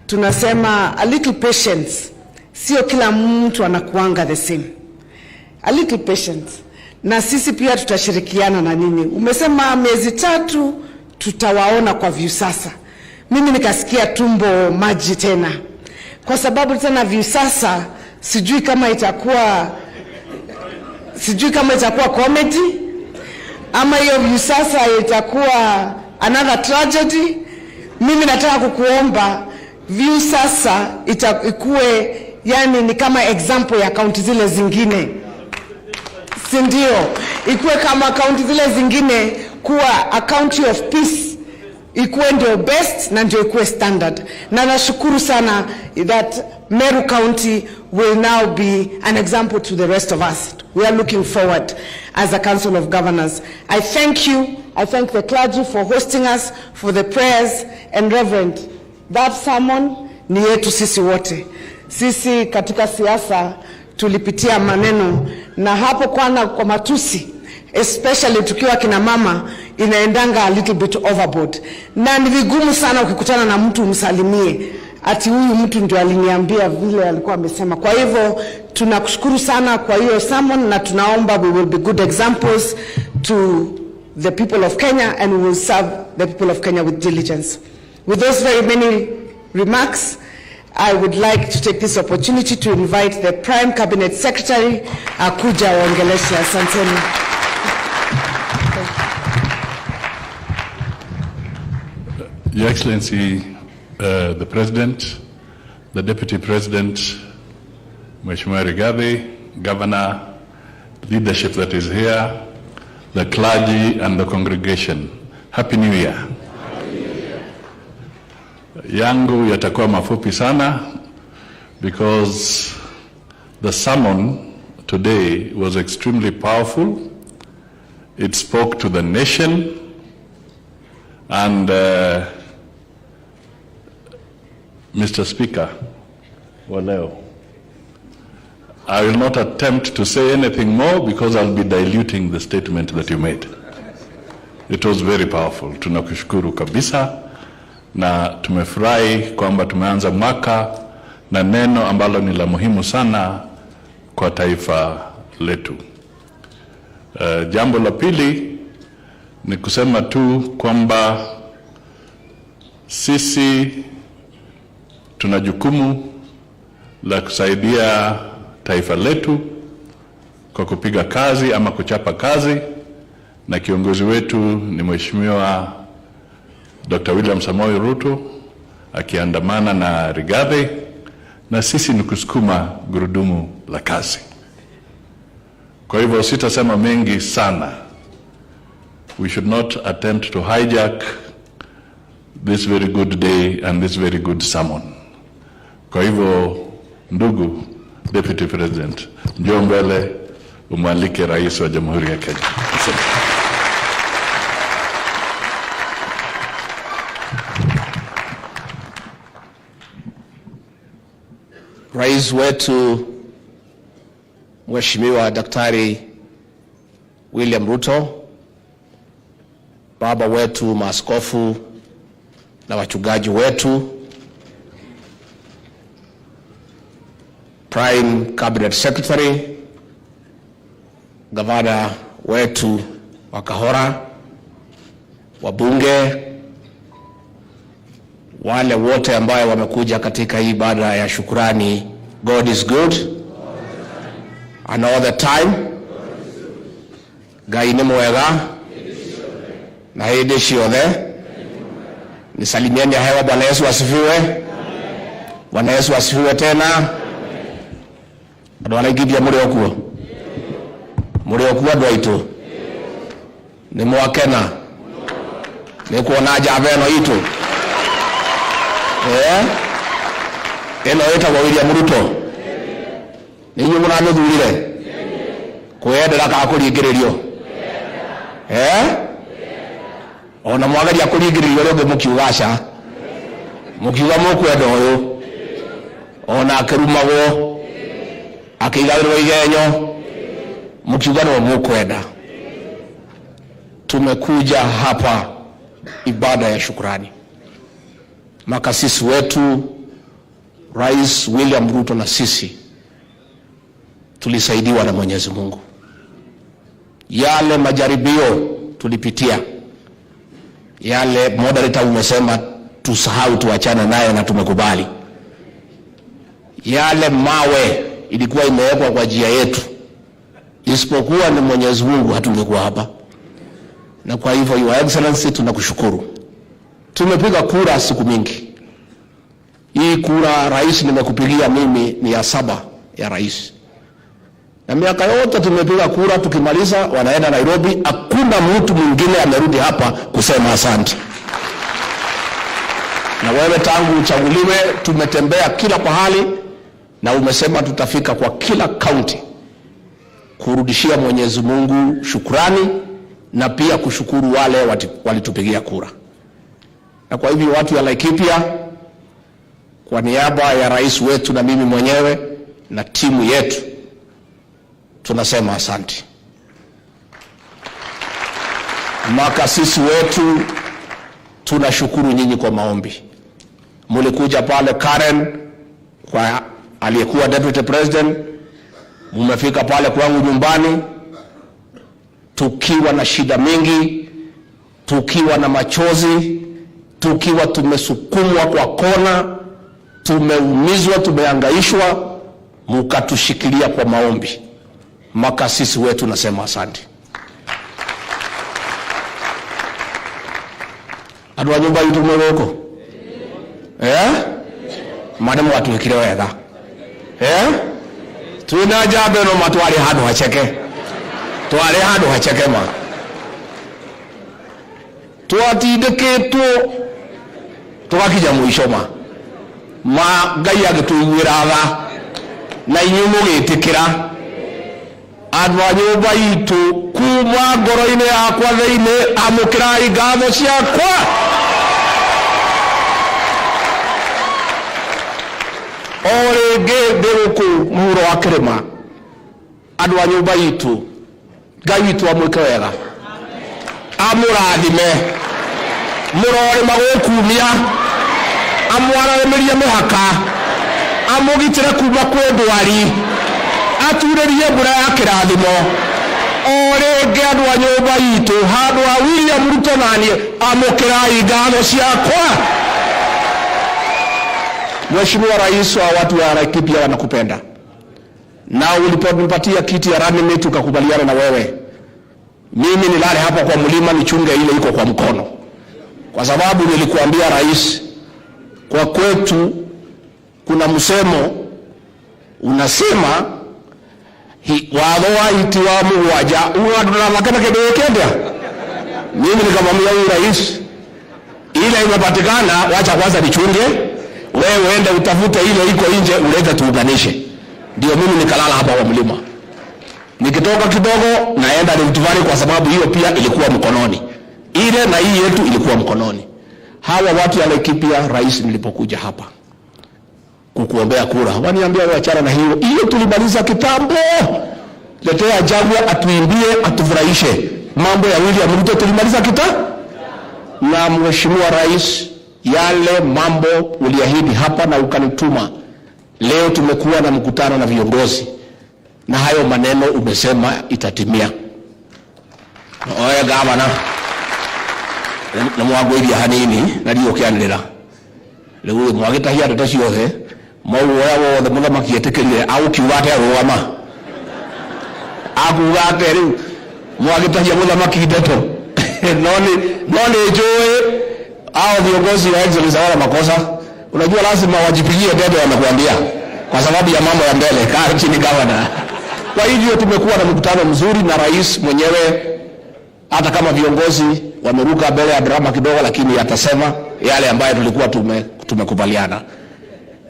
Tunasema a little patience, sio kila mtu anakuanga the same. A little patience. Na sisi pia tutashirikiana na nini. Umesema miezi 3 tutawaona kwa Viusasa. Mimi nikasikia tumbo maji tena, kwa sababu tena Viusasa sijui kama itakuwa comedy ama hiyo Viusasa itakuwa another tragedy. Mimi nataka kukuomba Viusasa ikuwe yani ni kama example ya kaunti zile zingine, si ndio? Ikuwe kama kaunti zile zingine, kuwa a county of peace, ikuwe ndio best na ndio ikuwe standard. Na nashukuru sana that Meru County will now be an example to the rest of us. We are looking forward as a Council of Governors. I thank you. I thank the clergy for hosting us, for the prayers, and Reverend, that sermon ni yetu sisi wote. Sisi katika siasa tulipitia maneno, na hapo kwa matusi, especially tukiwa kina mama, inaendanga a little bit overboard. Na ni vigumu sana ukikutana na mtu umsalimie ati huyu mtu ndio aliniambia vile alikuwa amesema. Kwa hivyo tunakushukuru sana kwa hiyo sermon, na tunaomba we will be good examples to the people of Kenya, and we will serve the people of Kenya with diligence. With those very many remarks, I would like to take this opportunity to invite the Prime Cabinet Secretary, Akuja Wangelesha. Asanteni. Your Excellency, the President, the Deputy President, Mheshimiwa Rigathi, Governor, leadership that is here, the clergy and the congregation. Happy New Year. Yangu yatakuwa mafupi sana because the sermon today was extremely powerful. It spoke to the nation, and Mr. Speaker, waleo, I will not attempt to say anything more because I'll be diluting the statement that you made. It was very powerful. Tunakushukuru kabisa, na tumefurahi kwamba tumeanza mwaka na neno ambalo ni la muhimu sana kwa taifa letu. Jambo la pili ni kusema tu kwamba sisi tuna jukumu la kusaidia taifa letu kwa kupiga kazi ama kuchapa kazi, na kiongozi wetu ni Mheshimiwa Dr. William Samoei Ruto akiandamana na Rigathi, na sisi ni kusukuma gurudumu la kazi. Kwa hivyo sitasema mengi sana. We should not attempt to hijack this very good day and this very good sermon. Kwa hivyo, ndugu Deputy President, njoo mbele umwalike Rais wa Jamhuri ya Kenya. Rais wetu Mheshimiwa Daktari William Ruto, baba wetu maaskofu na wachungaji wetu, Prime Cabinet Secretary, gavana wetu wa Kahora, wabunge, wale wote ambao wamekuja katika hii ibada ya shukrani. God is good and all the time. Ngai ni mwega na hĩndĩ ciothe. Nisalimieni hewa. Bwana Yesu asifiwe. Bwana Yesu asifiwe tena. Andũ arĩa ingĩthia mũrĩ okuo, mũrĩ okuo andũ aitũ, nĩ mwakena nĩ kuona njamba ĩno itũ ĩno ĩtagwo William Ruto. Nĩ inyuĩ mũramĩthurire kwĩyendera kana kũringĩrĩrio? Ona mwageria kũringĩrĩrio rĩngĩ mũkiuga aca, mũkiuga mũkwenda ũyũ, ona akĩrumagwo akĩigarĩrwo igenyo, mkiuga ndio mũkwenda. Tumekuja hapa ibada ya shukrani. Makasisi wetu Rais William Ruto na sisi tulisaidiwa na Mwenyezi Mungu. Yale majaribio tulipitia, yale moderator umesema tusahau, tuachane naye, na tumekubali. Yale mawe ilikuwa imewekwa kwa njia yetu, isipokuwa ni Mwenyezi Mungu hatungekuwa hapa. Na kwa hivyo Your Excellency, tunakushukuru. Tumepiga kura siku mingi. Hii kura rais nimekupigia mimi ni ya 7 ya rais. Na miaka yote tumepiga kura, tukimaliza wanaenda Nairobi, hakuna mtu mwingine amerudi hapa kusema asante. Na wewe tangu uchaguliwe tumetembea kila pahali, na umesema tutafika kwa kila county kurudishia Mwenyezi Mungu shukrani, na pia kushukuru wale walitupigia kura. Na kwa hivyo watu ya Laikipia, kwa niaba ya rais wetu na mimi mwenyewe na timu yetu, tunasema asante. Makasisi wetu, tunashukuru nyinyi kwa maombi. Mulikuja pale Karen kwa aliyekuwa Deputy President, Mumefika pale kwangu nyumbani tukiwa na shida mingi, tukiwa na machozi, tukiwa tumesukumwa kwa kona, tumeumizwa, tumehangaishwa, mukatushikilia kwa maombi. Makasisi wetu nasema asante. Adwa nyumba yitu mwego. Mademu watuwekire wega. Tuina jabe no matwali hadu hacheke. Twale hadu hacheke ma. Twatideke tu twakija mwisho ma gaya gituwiraga na inyumu gitikira. Adwa nyumba yitu kuma ngoro-ine yakwa thiini amukirai ngatho ciakwa. Orege nderuku muhuro wa kirima. Adwa nyumba yitu Ngai witu amwike wega, amurathime, murore magukumia, amwararemerie mihaka, amugitire kuma kwe ndwari, aturerie mbura ya kirathimo. Orege andũ a nyũmba yitũ handũ ha William Ruto nani amukirai ngatho ciakwa. Mheshimiwa Rais, wa watu wa Laikipia wanakupenda. Na uliponipatia kiti ya running mate ukakubaliana na wewe, mimi nilale hapa kwa mlima nichunge ile iko kwa mkono, kwa sababu nilikuambia rais, kwa kwetu kuna msemo unasema watho wa iti wa mugwaja uwaduna makana kidogo kenda. Mimi nikamwambia huyu rais, ile inapatikana wacha kwanza nichunge, wewe uende utafute ile iko nje ulete tuunganishe. Ndio mimi nikalala hapa kwa mlima. Nikitoka kidogo naenda Rift Valley kwa sababu hiyo pia ilikuwa mkononi. Ile na hii yetu ilikuwa mkononi. Hawa watu ya Laikipia, rais, nilipokuja hapa kukuombea kura, waniambia wachana na hiyo. Hiyo tulimaliza kitambo. Letea Jagwa atuimbie, atufurahishe. Mambo ya William Ruto tulimaliza kitambo. Na Mheshimiwa Rais, yale mambo uliahidi hapa na ukanituma, leo tumekuwa na mkutano na viongozi na hayo maneno umesema itatimia. Oya gavana, na mwagwithia hanini na dio kianira. Leo mwagitahia ndeto ciothe, mauoya wothe muthamaki etikirire au kiugate arugama. Akugate riu mwagitahia muthamaki ndeto. Noni joe hao viongozi wa exile wala makosa. Unajua lazima wajipigie debe wanakuambia kwa sababu ya mambo ya mbele. Kaa chini gavana. Kwa hivyo tumekuwa na mkutano mzuri na rais mwenyewe, hata kama viongozi wameruka mbele ya drama kidogo, lakini atasema yale ambayo tulikuwa tumekubaliana.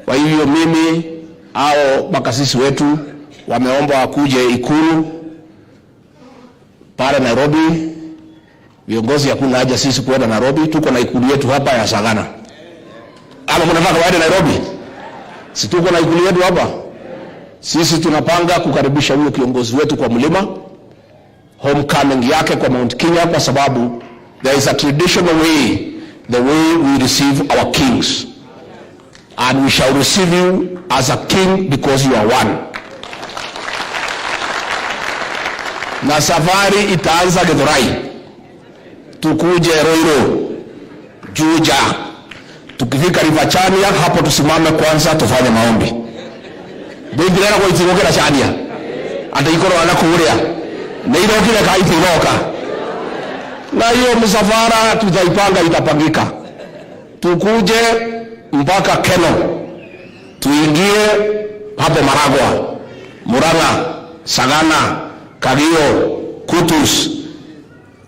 Kwa hivyo mimi hao makasisi wetu wameomba wakuje Ikulu pale Nairobi. Viongozi hakuna haja sisi kwenda Nairobi, tuko na Ikulu yetu hapa ya Sagana. Ama mnataka waende Nairobi? Si tuko na Ikulu yetu hapa. Sisi tunapanga kukaribisha huyo kiongozi wetu kwa mlima, homecoming yake kwa Mount Kenya, kwa sababu there is a traditional way, the way we receive our kings, and we shall receive you as a king because you are one. Na safari itaanza Githurai, tukuje Roiro, Juja, tukifika Rivachania hapo tusimame kwanza tufanye maombi. Bendera kwa itigokera Chania. Ata ikoro anakuuria. Na irokire kaitiroka. Na hiyo msafara tutaipanga itapangika. Tukuje mpaka Keno. Tuingie hapo Maragwa, Murang'a, Sagana, Kagio, Kutus,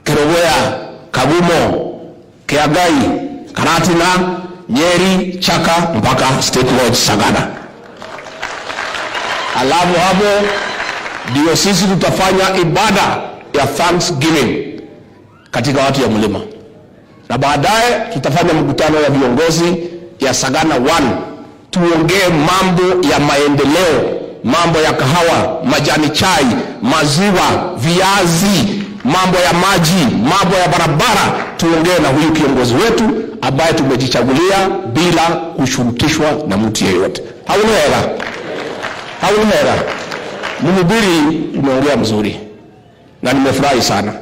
Kerogoya, Kagumo, Kiagai, Karatina, Nyeri, Chaka mpaka State Lodge Sagana. Alafu hapo ndio sisi tutafanya ibada ya Thanksgiving katika watu ya mlima. Na baadaye tutafanya mkutano ya viongozi ya Sagana 1. Tuongee mambo ya maendeleo, mambo ya kahawa, majani chai, maziwa, viazi, mambo ya maji, mambo ya barabara. Tuongee na huyu kiongozi wetu ambaye tumejichagulia bila kushurutishwa na mtu yeyote. Haunera. Mhubiri umeongea mzuri na nimefurahi sana.